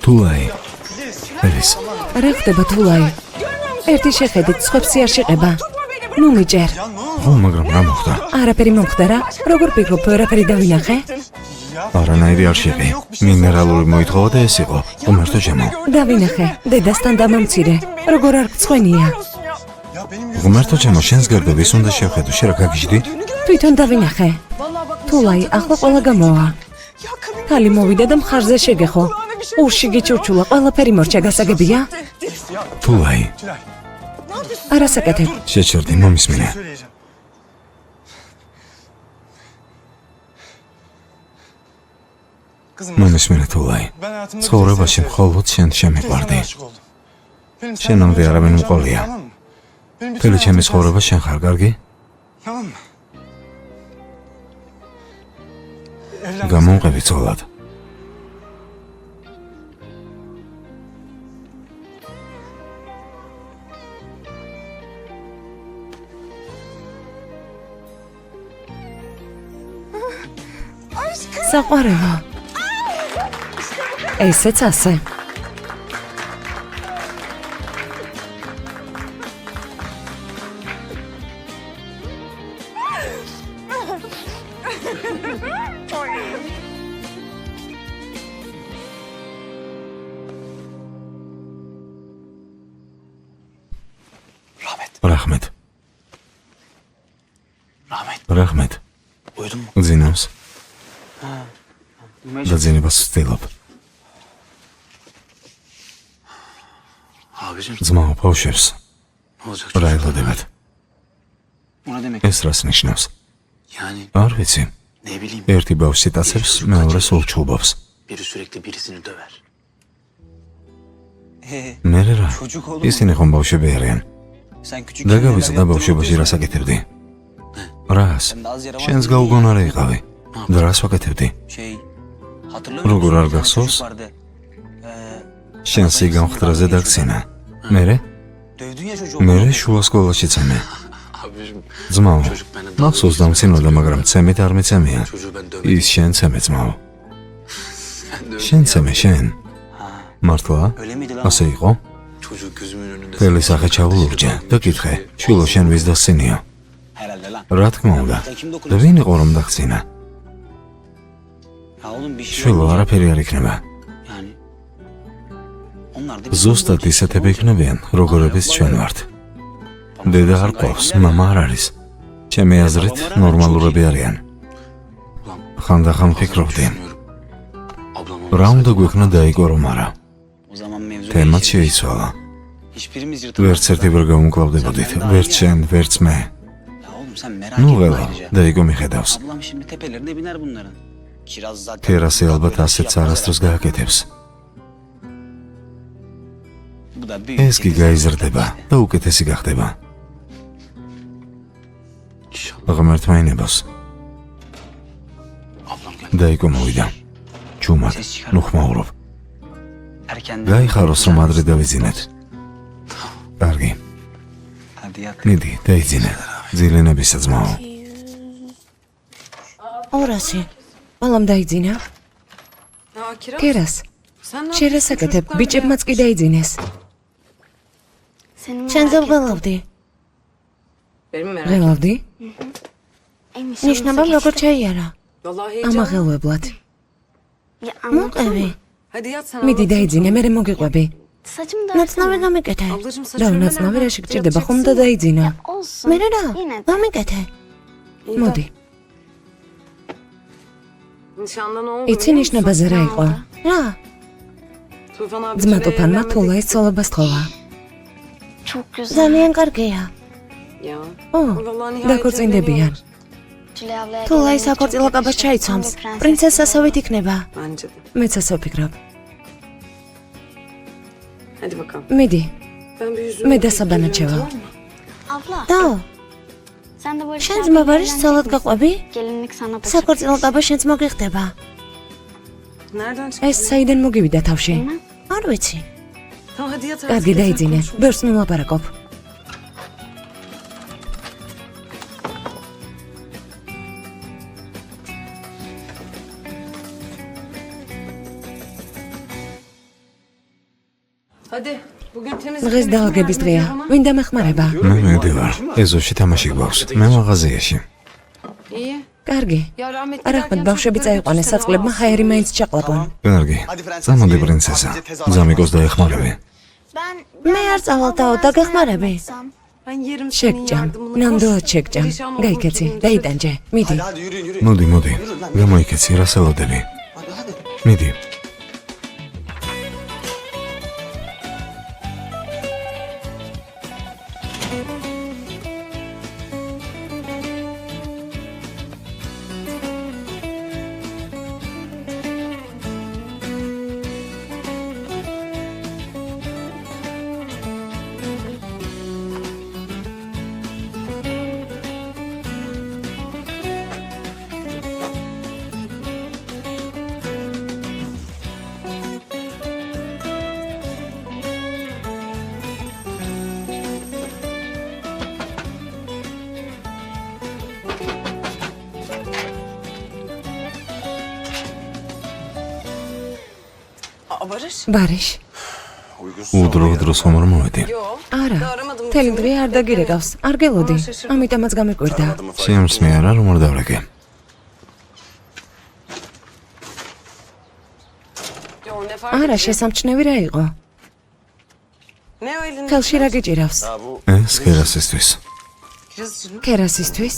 თულაი. ელის. რა ხდება თულაი? ერთი შეხედით, სხვებს არ შეყება. ნუ მიჭერ. ხო, მაგრამ რა მოხდა? არაფერი მომხდა რა. როგორ ფიქრობ, არაფერი დავინახე? არანაირი არ შეყი. მინერალური მოითხოვა და ეს იყო. ღმერთო ჩემო. დავინახე, დედასთან დამამცირე. როგორ არ გწვენია? ღმერთო ჩემო, შენს გარდა ვის უნდა შევხედო? შენ რა გაგიჟდი? თვითონ დავინახე. თულაი, ახლა ყველა გამოვა. თალი მოვიდა და მხარზე შეგეხო. ურში გიჩურჩულა, ყველაფერი მორჩა, გასაგებია? თულაი. არასაკეთებ. შეჩერდი, მომისმინე. მომისმინე თულაი. ცხოვრებაში მხოლოდ შენ შემიყვარდი. შენამდე არავინ მყოლია. მთელი ჩემი ცხოვრება შენ ხარ, კარგი? გამომყევი ცოლად. საყვარელო. ესეც ასე. Rahmet. Rahmet. Rahmet. Uyudun mu? Gdzinoms. Uyumaya და ძინებას ვცდილობ. Abicim ძმაო, ბავშვებს ne olacak? რა ელოდებათ? O ne demek? ეს რას ნიშნავს? Yani არ ვიცი. ne bileyim. ერთი ბავშვი იტაცებს, მეორეს ურჩუბობს. Biri sürekli birisini döver. მე რა? Çocuk oğlum. ისინი ხომ ბავშვები არიან? Sen küçük და გავიზრდა ბავშვობაში რას აკეთებდი? რას? შენს გაუგონარი იყავი. და რას ვაკეთებდი? Şey hatırlamıyor Როგორ არ musun? გახსოვს? Çocuk vardı. შენს იგამხტრაზე დაგცინა. მერე? Dövdün ya çocuğu. მერე შუა სკოლაში წამე. Abicim ძმაო, მახსოვს დამცინოდა, მაგრამ ცემით არ მეცემია. çocuğu ben dövmedim. ის შენ ცემე ძმაო. Sen dövdün. შენ ცემე შენ. მართლა? Öyle miydi lan? ასე იყო? Çocuk gözümün önünde. თელი სახე ჩავულურჯე და კითხე, შვილო შენ ვის დასცინიო? Herhalde lan. რა თქმა უნდა. და ვინ იყო რომ დაგცინა? Ya oğlum bir şey შვილო olmayacak. არაფერი არ იქნება. Yani onlar da ზუსტად ისეთები იქნებიან, როგორებიც ჩვენ ვართ. დედა არ ყავს, მამა არ არის. ჩემი აზრით, ნორმალურები არიან. ხანდახან ვფიქრობდი, Ablam რა უნდა გვექნა დაიგო რომ არა. o zaman mevzu თემაც შეიცვალა. hiçbirimiz ვერც ერთი ვერ გავუმკლავდებოდით, ვერც შენ, ვერც მე. Ya oğlum sen merak ნუ etme ღელა, ayrıca. დაიგო მიხედავს. Ablam şimdi tepelerine biner bunların. Kiraz zaten. თერასი ალბათ ასეც არასდროს გააკეთებს. Bu da büyük. ეს კი გაიზრდება და უკეთესი გახდება. ღმერთმა ინებას. Ablam gel. დაიგო მოვიდა. ჯუმად, ნუ ხმაურობ. Erkenden. გაიხაროს რომ ადრე დავიძინეთ. კარგი, Hadi yat. მიდი, დაიძინე. ძილენებისა ძმაო. 200. მალამ დაიძინა. კერას, Sen ne შენ რას აკეთებ? ბიჭებმაც კი დაიძინეს. Seni შენზე merak ettim. ვღელავდი. Benim merak ღელავდი? Enişte ნიშნობა nasıl როგორ geçti? ჩაიარა. Vallahi heyecanlı. ამაღელვებლად. Ya anlatsana. მოყევი. Hadi yat sen მიდი anlat. დაიძინე, მე მოგიყვები. Saçımı da ნაცნავი გამიკეთე. Ablacığım და saçını ნაცნავი hemen რაში გჭირდება, ხომ და yapacaksın. დაიძინა. olsun. მე რა? Yine de. გამიკეთე. İyi de. მოდი. Nişanda ne oldu იცი biliyor musun? ნიშნობაზე რა იყო? რა? Tufan abi ძმა Tülay'a ტოფანმა evlenme თულაის ცოლობას თხოვა. Çok güzel. ძალიან კარგია. Ya. ო, Vallahi nihayet დაქორწინდებიან. Tülay ablaya თულაი gelince საქორწილო çok კაბას yakışır. ჩაიცვამს. Tam bir prenses პრინცესასავით იქნება. Bence de. მეც ასე ვფიქრობ. Hadi bakalım. მიდი, Ben bir yüzümü მე yıkayıp დასაბანად geliyorum, შევა. tamam mı? Abla. და Sen de Barış შენ abiyle ძმა ბარიშ evlenecek ცოლად misin? გაყვები? Gelinlik sana paşa. საქორწილო კაბა შენც მოგიხდება. Nereden çıktı? ეს საიდან მოგივიდა თავში? Bilmem. არ ვიცი. Tamam hadi yat artık. კარგი yeter, დაიძინე, konuşma. ბევრს მილაპარაკობ. Hadi. Bugün temizlik დღეს günü kim დაალგების yardım დღეა. ediyor bana? ვინ დამეხმარება? მე მივდივარ. ეზოში თამაში გვაქვს. მე მაღაზიაში. İyi. კარგი. Ya rahmetli არახმად derken ბავშვები çocukları წაიყვანეს götürsene, საწყლებმა, aa, ჰაერი მაინც ჩაყლაპონ. კარგი. წამოდი პრინცესა. ზამიკოს დაეხმარები. Ben მე არ წავალ და დაგეხმარები. Ben yerim senin შეგჭამ, yardımını. ნამდვილად Koş. შეგჭამ. Perişan olma გაიქეცი, çocuğun დაიტანჯე. მიდი. მოდი, მოდი. გამოიქეცი, რას ელოდები? მიდი. Aa, Barış. ბარიშ. უდრო-უდრო ხომ არ მოვედი? Yo. არა. Aramadım. მთელი დღე არ დაგირეკავს. არ გელოდი. ამიტომაც გამეკვირდა. სიამს მე არა რომ არ დავრეკე. Yo, ne fark არა, ediyor? შესამჩნევი რა იყო? ხელში რა გიჭირავს? ეს კერასისთვის. კერასისთვის?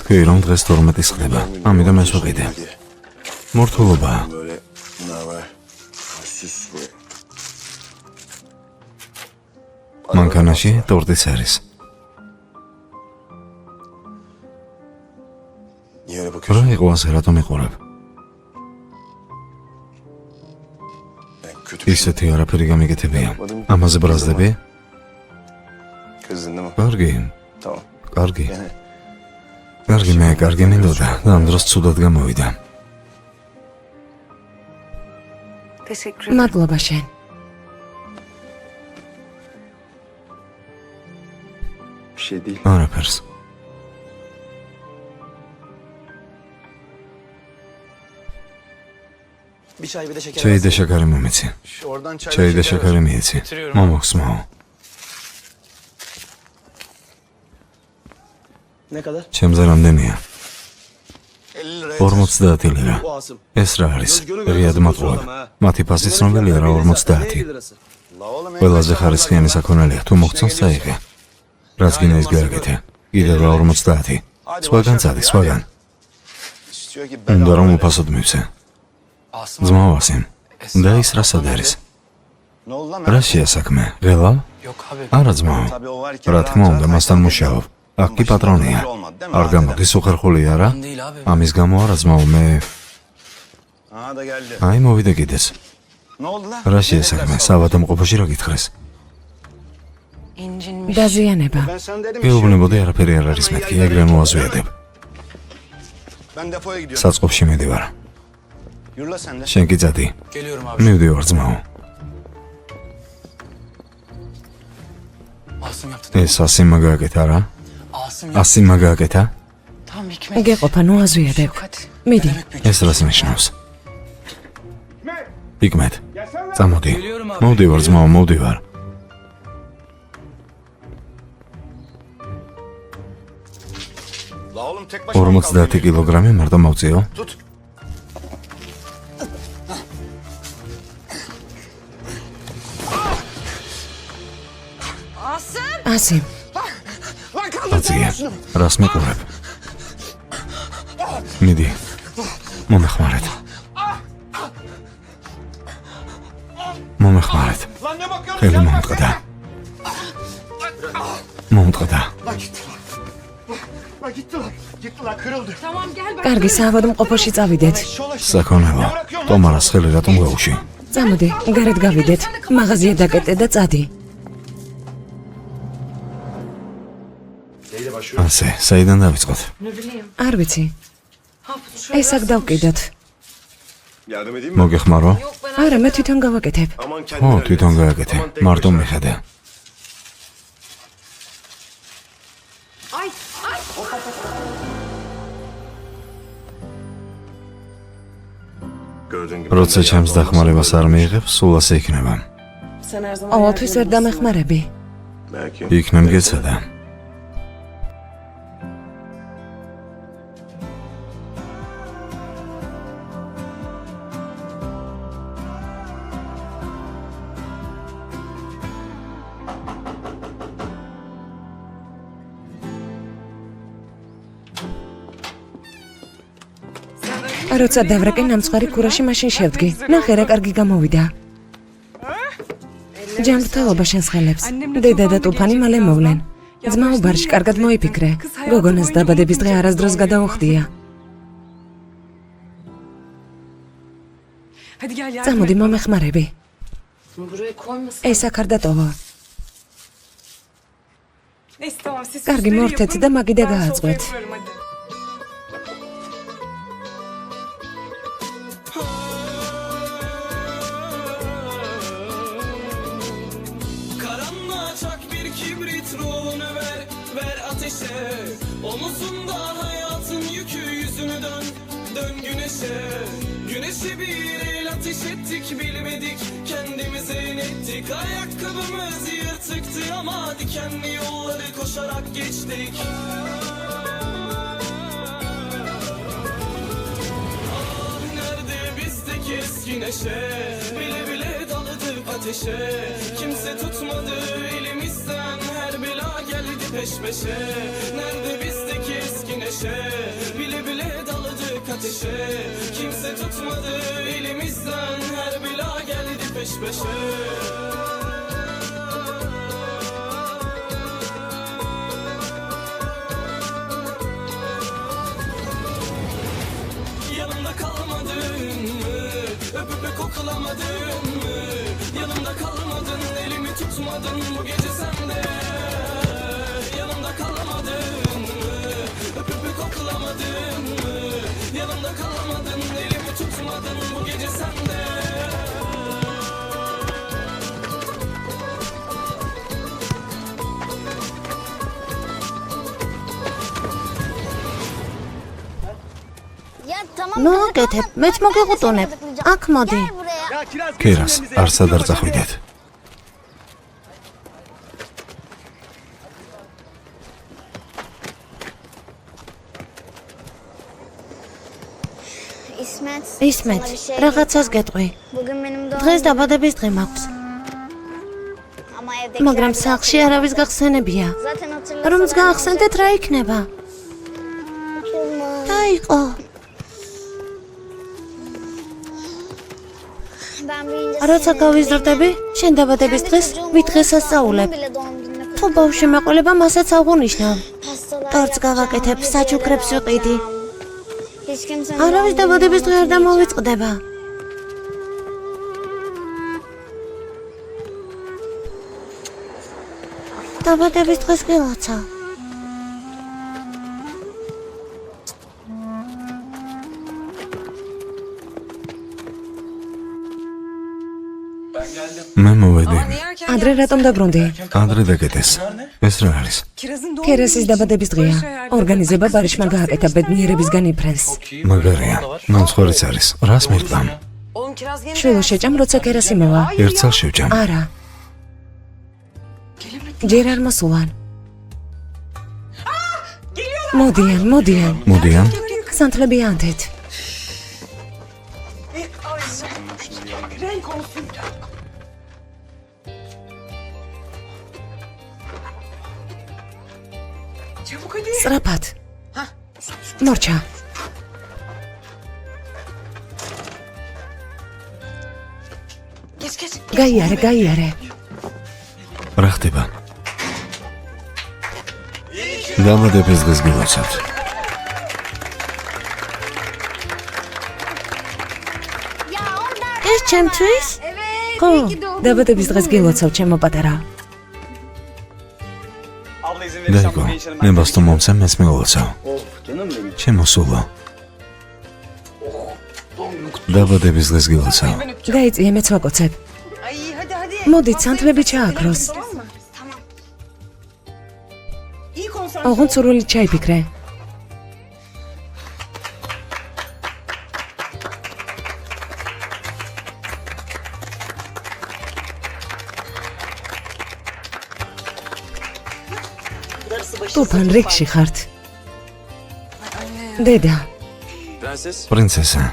კი, რომ დღეს 12 ხდება. ამიტომ ეს ვიყიდე. მორთულობა. მანქანაში ტორტიც არის. რა იყო ასე, რატომ იყურებ? ისეთი არაფერი გამიგეთებია. ამაზე ბრაზდები? კარგი. კარგი. კარგი, მე კარგი მინდოდა და ამ დროს ცუდად გამოვიდა. მადლობა შენ. არაფერს. ჩაი და შაქარი მომეცი. ჩაი და შაქარი მიეცი. მომოხსმაო. ჩემზე რამდენია? 50 ლირა. ეს რა არის? რიად მატყუებ. მათი ფასი ცნობილია რა 50. ყველაზე ხარისხიანი საქონელია, თუ მოგწონს წაიღე. რაც გინდა ის გააკეთე. კიდევ რა 50. სხვაგან წადი, სხვაგან. უნდა რომ უფასოდ მივცე. ძმაო ასიმ. და ის რასად არის? რა შეასაქმე? ღელა? არა ძმაო. რა თქმა უნდა, მასთან მუშაობ. აქ კი პატრონია. არ გამოდის უხერხული არა? ამის გამო არა ძმაო, მე აი მოვიდა კიდეც. რა შეასაქმე? საავადმყოფოში რა გითხრეს? დაზიანება. გეუბნებოდი არაფერი არ არის მეთქი, ეგრე მოაზვიადებ. საწყობში მიდივარ. შენ კი წადი. მივდივარ ძმაო. ეს ასიმმა გააკეთა რა? ასიმმა გააკეთა? გეყოფა, ნუ აზვიადებ. მიდი. ეს რას ნიშნავს? იკმეთ. წამოდი. მოვდივარ ძმაო, მოვდივარ. Ormut 40 kilogramı mărtă mauțio? Asim. Ație, rasmi cureb. Midi. Momexmaret. Momexmaret. Heli momtqada. Momtqada. კარგი, საავადმყოფოში წავიდეთ. საქონელო. ტომარას ხელი რატომ გაუში? წამოდი, გარეთ გავიდეთ. მაღაზია დაკეტე და წადი. ასე, საიდან დავიწყოთ? არ ვიცი. ეს აქ დავკიდოთ. მოგეხმარო? არა, მე თვითონ გავაკეთებ. ო, თვითონ გააკეთე. მარტო მიხედე. როცა ჩემს დახმარებას არ მიიღებ, სულ ასე იქნება. ყოველთვის ვერ დამეხმარები. იქნებ გეცადა. როცა დავრაკე ნამწყარი ქურაში, მაშინ შევდგი. ნახე რა კარგი გამოვიდა. ჯანმრთელობა შენს ხელებს. დედა და ტუფანი მალე მოვლენ. ძმაო ბარში კარგად მოიფიქრე. გოგონას დაბადების დღე არასდროს გადაუხდია. წამოდი მომეხმარები. ეს აქ არ დატოვა. კარგი, მორთეთ და მაგიდა გააწყვეთ. Omuzunda hayatın yükü, yüzünü dön, dön güneşe. Güneşe bir el ateş ettik, bilmedik kendimize inettik. Ayakkabımız yırtıktı ama dikenli yolları koşarak geçtik. Ah nerede bizdeki eski neşe, bile bile daladık ateşe Kimse tutmadı elimizden Her bela geldi peş peşe Nerede bizdeki eski neşe Bile bile daladık ateşe Kimse tutmadı elimizden Her bela geldi peş peşe Yanımda kalmadın mı? Öpüp koklamadın mı? Yanımda kalmadın, elimi tutmadın bu gece sende. Yanımda kalmadın mı? Öpüp koklamadın mı? Yanımda kalmadın, elimi tutmadın bu gece sende. Ya tamam. ნუ აკეთებ, მეც მოგეღუტუნებ. აქ მოდი. Gel buraya. კირას არსად არ წახვიდეთ. İsmet. ისმეთ, sana bir şey რაღაცას გეტყვი. Bugün benim doğum დღეს günüm. დაბადების დღე მაქვს, Ama evdekiler მაგრამ biraz სახლში არავის გახსენებია. Zaten hatırlasalar. რომც გაახსენდეთ, რა იქნება? და იყო. Ben büyüyünce როცა გავიზრდები, შენ დაბადების დღეს ვიდღეს ასწაულებ. bile doğum gününe თუ ბავშვი მეყოლება, მასაც აღუნიშნავ. pastalar ტორტს გავაკეთებ, საჩუქრებს ვიყიდი. Hiç kimsenin არავის doğum დაბადების დღე არ gününe დამოვიწყდება. დაბადების დღეს გილაცა. მე მოვედი. ადრე რატომ დაბრუნდი? ადრე დაგედეს. ეს რა არის? ქერესის დაბადების დღეა. ორგანიზება ბარიშმა გააკეთა ბედნიერებისგან იფრენს. მაგარია. მომცხოვრიც არის. რას მირტყამ? შვილო შეჭამ, როცა ქერესი მოვა. ერთ წელს შევჭამ. არა. ჯერ არ მოსულან. მოდიან. მოდიან. სანთლები ანდეთ. სწრაფად. მორჩა. გაიარე. რა ხდება? დაბადების დღეს გილოცავთ. ეს ჩემთვის? ხო, დაბადების დღეს გილოცავ, ჩემო პატარა. დაიგო. ნებას თუ მომცა მეც მეგოლოცავ. შემოსულა. დაბადების დღეს გილოცავ. გაიწიე, მეც ვაკოცებ. მოდით, სანთლები ჩააქროს. ოღონდ სურვილი ჩაიფიქრე. ტუფან რიგში ხართ. დედა, პრინცესა.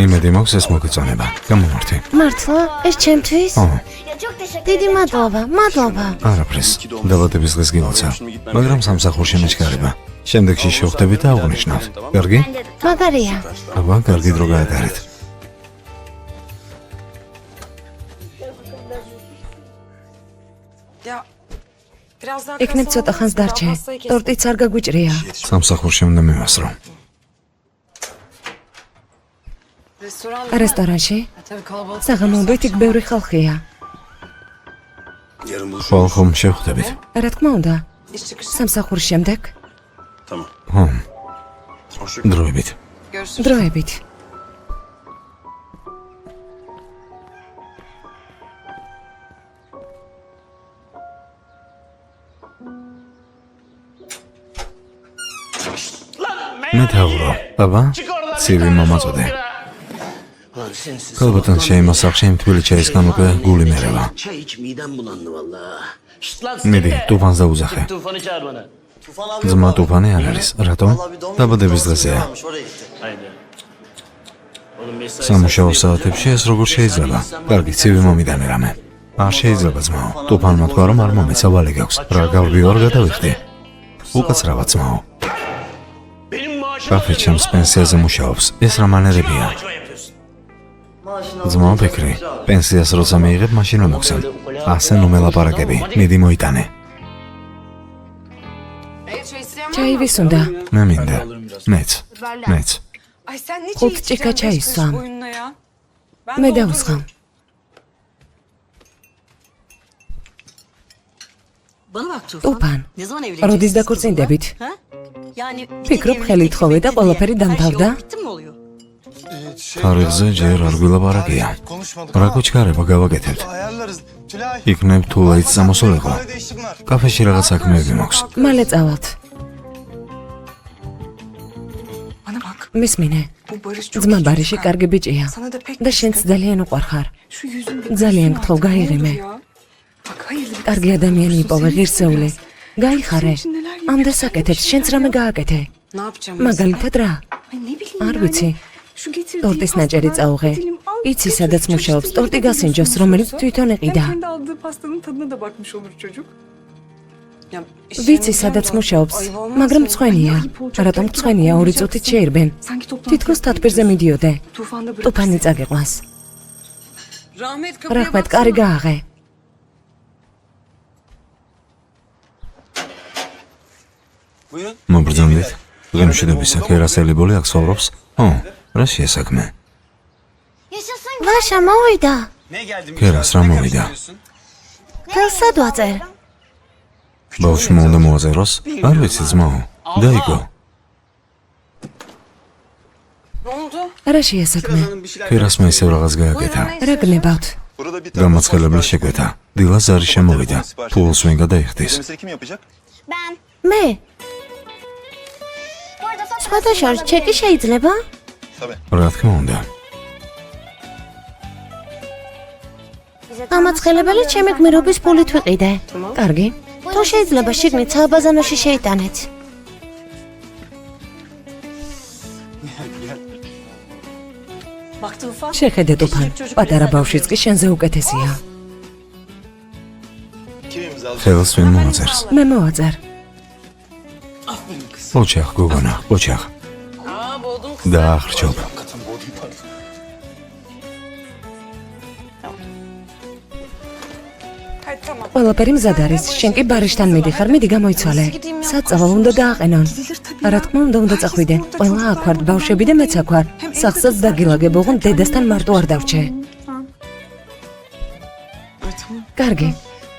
იმედი მაქვს ეს მოგეწონება. გამომართი. მართლა? ეს ჩემთვის? ო, Ya çok teşekkür დიდი მადლობა. არაფრის. დაბადების დღეს გილოცავ. მაგრამ სამსახურში მეჩქარება. შემდეგში შევხვდებით და აღვნიშნავთ. კარგი? მაგარია. აბა, კარგი დრო გაატარეთ. იქნებ ცოტა ხანს დარჩე. ტორტიც არ გაგვიჭრია. სამსახურში უნდა მივასრო. რესტორანში? საღამოობით იქ ბევრი ხალხია. ხვალ ხომ შევხვდებით? რა თქმა უნდა. სამსახურის შემდეგ? ხო. დროებით. დროებით. მე თავრო. აბა, ცივი მომაწოდე. Lan sensiz. Kalbatan şeymas akşam tüveli çayız kanıkı guli merhaba. Çay iç midem bulandı valla. Medi, tufanza uzaxe. Tufanı çağır bana. Zma tufani araris. Rato? Dabadebis დღესია. Haydi. სამუშაო საათებში ეს როგორ შეიძლება? კარგი, ცივი მომიდანე რამე. არ შეიძლება ძმაო. ტუფანმა თქვა რომ არ მომეცა ვალი გაქვს. რა გავრი ვარ გადავიხდი. უკაცრავად ძმაო. კაფე ჩემს პენსიაზე მუშაობს. ეს რა მანერებია? ძმაო ფიქრი, პენსიას როცა მიიღებ, მაშინ რომ მოგცემ. ასე ნუ მელაპარაკები, მიდი მოიტანე. ჩაი ვის უნდა? მე მინდა. მეც. Ay sen ne Kurt çeka çay içsem. მე დავსხამ. Bana bak Tufan. Tufan, Ne zaman evleneceksin? როდის დაქორწინდებით? Ha? Yani Ფიქრობ ხელით ხოვე და ყველაფერი დამთავრდა? Bitti mi oluyor? თარიღზე ჯერ არ გვილაპარაკია. რა გოჩქარება გავაკეთებთ? Ayarlarız. Tülay. იქნებ თუ ლაიც სამოსულიყო. Değişiklik var. კაფეში რაღაც საქმეები მაქვს. მალე წავალთ. Bana bak. მისმინე. Bu Barış çok ძმა iyi ბარიში çocuk ha. კარგი ბიჭია. Sana da pek და შენც ძალიან უყვარხარ. Şu yüzünde ძალიან gülsün გთხოვ, artık, ne გაიღიმე. olur ya. Bak hayırlı bir კარგი kız ადამიანი olsun, იპოვე, seni ღირსეული. sevmez. გაიხარე. ამ დასაკეთებს, შენც რამე გააკეთე. Ne yapacağım? მაგალითად რა? Ay ne bileyim არ yani. ვიცი. Şu getirdiği Tortis ნაჭერი pastalar, წაუღე. dilim al, იცი götür, სადაც çocuk მუშაობს, işte ტორტი yine გასინჯოს, biliyorsun, რომელიც biliyorsun. თვითონ Hem ეყიდა. kendi aldığı pastanın tadına da bakmış olur çocuk. Ya, ვიცი სადაც მუშაობს, მაგრამ მწვენია. რატომ მწვენია? 2 წუთით შეირბენ. Sanki toplantıya თითქოს თათბირზე მიდიოდე. Tufan'da bırakırsın. ტუფანი წაგიყვანს. Rahmet kapıya რახვეთ, baksana. კარი გააღე. Buyurun. მობრძანდით. ღემშვიდობის ქერასელიბოლი აქ ცხოვრობს? ო, რა შეესაქმე? Yaşasın. ვაშა მოვიდა. Ne geldi? ქერას რა მოვიდა? ხელსად ვაწერ? ბავშვმა უნდა მოაწეროს? არ ვიცი ძმაო. დაიგო. Ne oldu? რა შეესაქმე? ქერასმა ისევ რაღაც გააკეთა. რა გნებავთ? Burada bir გამაცხელებელი შეკვეთა. დილას ზარი შემოვიდა. ფულს ვინ გადაიხდის? Temizleri kim yapacak? Ben. მე. Bu arada son სხვადასხვა ჩეკი შეიძლება? Tabii. რა თქმა უნდა. გამაცხელებელი ჩემი გმირობის ფულით ვიყიდე. კარგი. თუ შეიძლება შიგნით საბაზანოში შეიტანეთ. Bak Tufan. შეხედე ტუფან. პატარა ბავშვიც კი შენზე უკეთესია. Kim imzaladı? ხელს ვინ მოაწერს? მე მოვაწერ. ოჩახ გოგონა, ოჩახ. Aa boğdum kız. დაახრჩობ. Hadi tamam. ყველაფერი მზად არის. შენ კი ბარიშთან მიდიხარ, მიდი გამოიცვალე. საწავა უნდა დააყენონ. რა თქმა უნდა წახვიდე. ყველა აქ ვართ ბავშვები და მეც აქ ვარ. სახსაც დაგილაგებ, ოღონდ დედასთან მარტო არ დავრჩე. კარგი.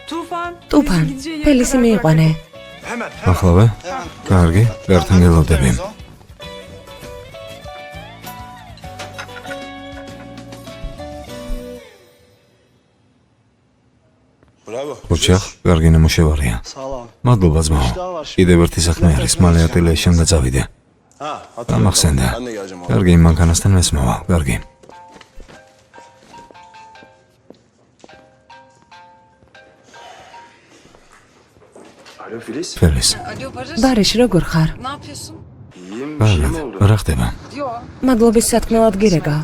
Tufan. ტუფან, ფელისი მიიყვანე. Hemen. ახლა? კარგი, გართანგელოდები. Bravo. ოჩახ, კარგი ნამუშევარია. Sağ ol abi. მადლობა ძმაო. კიდევ ერთი საქმე არის, მალე ატელიეში უნდა წავიდე. Ha, გამახსენდა. Ben de geleceğim abi. კარგი, მანქანასთან მეც მოვალ, კარგი. Alo Filiz. ფელის. Alo Barış. ბარიში როგორ ხარ? Ne yapıyorsun? İyiyim. Bir şey mi კარგად. oldu? რა ხდება? Yo. მადლობის სათქმელად გირეკა.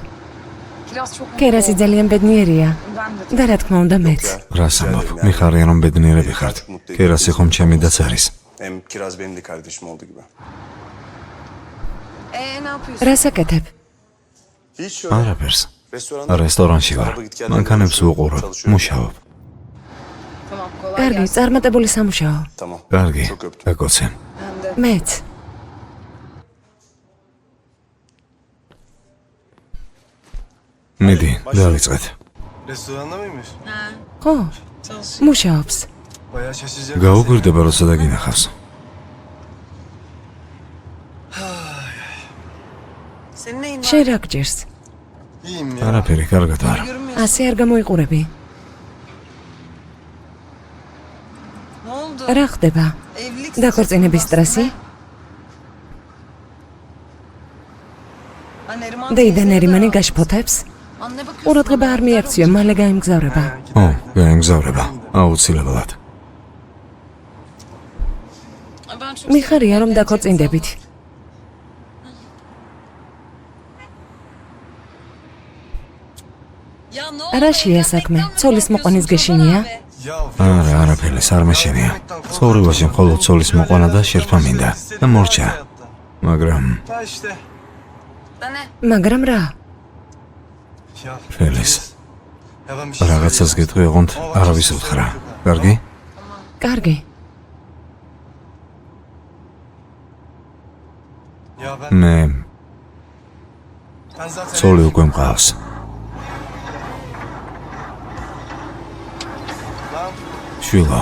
Kiraz çok mutlu კერასი oldu. ძალიან ბედნიერია. Ben de. და რა თქმა უნდა მეც. რას ამბობ? მიხარია რომ ბედნიერები ხართ. კერასი ხომ ჩემი დაც არის. Hem Kiraz benim de kardeşim oldu gibi. Ne yapıyorsun? რას აკეთებ? Hiç şöyle. არაფერს. Restoranda. რესტორანში ვარ. მანქანებს ვუყურებ, მუშაობ. Tamam kolay კარგი, gelsin. წარმატებული სამუშაო. Tamam. კარგი, Çok öptüm. გაკოცე. Ben de. მეც. მიდი, დავიწყეთ. Restoranda mıymış? ხო? მუშაობს. Bayağı şaşıracak. გაუგვირდება როცა დაგინახავს. Senin neyin var? შენ რა გჭირს? İyiyim ya. არაფერი, კარგად ვარ. ასე არ გამოიყურები. Ne oldu? რა ხდება? Evlilik დაქორწინების სტრესი? დეიდა ნერიმანი გაშფოთებს? Anne bakıyorsun. ყურადღება არ მიაქციო, მალე გაიმგზავრება. ო, გაემგზავრება. აუცილებლად. Ben çok მიხარია რომ დაქორწინდებით. რაშია საქმე? ცოლის მოყვანის გეშინია? არა, არაფერს არ მეშენია. ცხოვრებაში მხოლოდ ცოლის მოყვანა და შერფა მინდა და მორჩა. მაგრამ Ha işte. მაგრამ რა? Ya Felis, ya ben bir şey რაღაცას გეტყვი, ოღონდ არავის უთხრა. კარგი? კარგი. Ya ben მე zaten ცოლი უკვე მყავს. შვილო,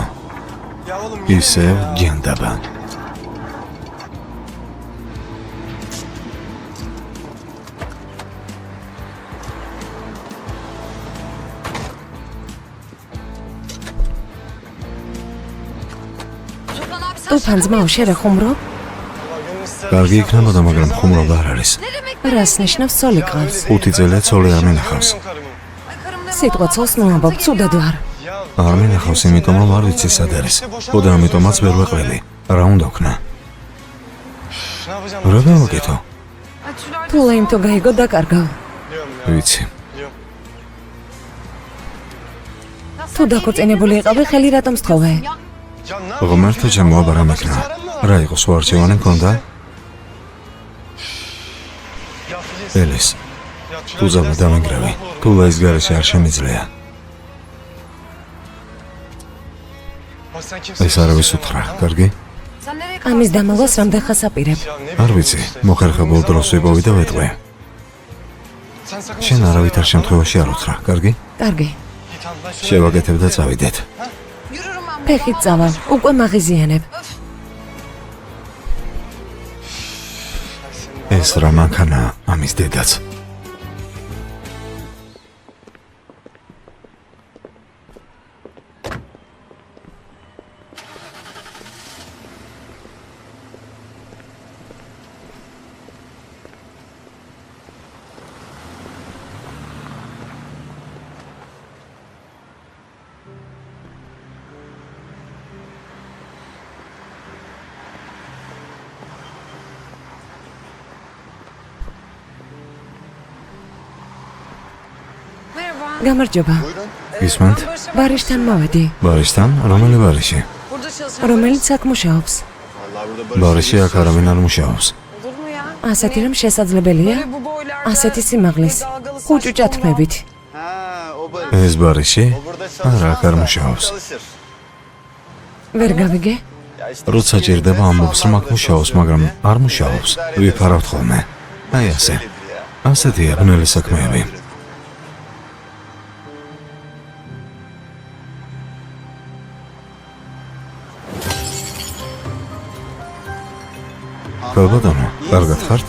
ya oğlum ისე გენდაბა. ტუფან ძმაო, შენ ხუმრობ? კარგი იქნებოდა, მაგრამ ხუმრობა არ არის. რას ნიშნავს ცოლი ყავს? 5 წელია ცოლი არ მინახავს. სიტყვა ცოლს ნუამბობ, ცუდად ვარ. არ მინახავს, იმიტომ რომ არ ვიცი სად არის. ხოდა ამიტომაც ვერ ვეყრები. რა უნდა ვქნა? Ne yapacağım? რა გავაკეთო? თუ ლეიმთო გაიგო დაკარგავ. ვიცი. თუ დაქორწინებული იყავი, ხელი რატომ სთხოვე? Ya ne ღმერთო ჩემო, აბა რა მექნა? რა იყო სხვა არჩევანი მქონდა? ელის, თუ ზამა დამეგრევი, თუ ის გარეშე არ შემიძლია. ეს არავის უთხრა, კარგი? ამის დამალვას რამდენ ხანს აპირებ? არ ვიცი, მოხერხებულ დროს ვიპოვი და ვეტყვი. შენ არავითარ შემთხვევაში არ უთხრა, კარგი? კარგი. შევაკეთებ და წავიდეთ. ფეხით წავალ, უკვე მაღიზიანებ. ეს რა მანქანაა, ამის დედაც. გამარჯობა. ისმენთ? ბარიშთან მოვედი. ბარიშთან? რომელი ბარიში? რომელიც აქ მუშაობს. ბარიში აქ არავინ არ მუშაობს. ასეთი რომ შესაძლებელია? ასეთი სიმაღლის. ხუჭუ ჭათმებით. ეს ბარიში? არა, აქ არ მუშაობს. ვერ გავიგე? როცა ჭირდება ამბობს რომ აქ მუშაობს, მაგრამ არ მუშაობს. ვიფარავთ ხოლმე. აი ასე. ასეთია ბნელი საქმეები. გალბატონო, კარგად ხართ?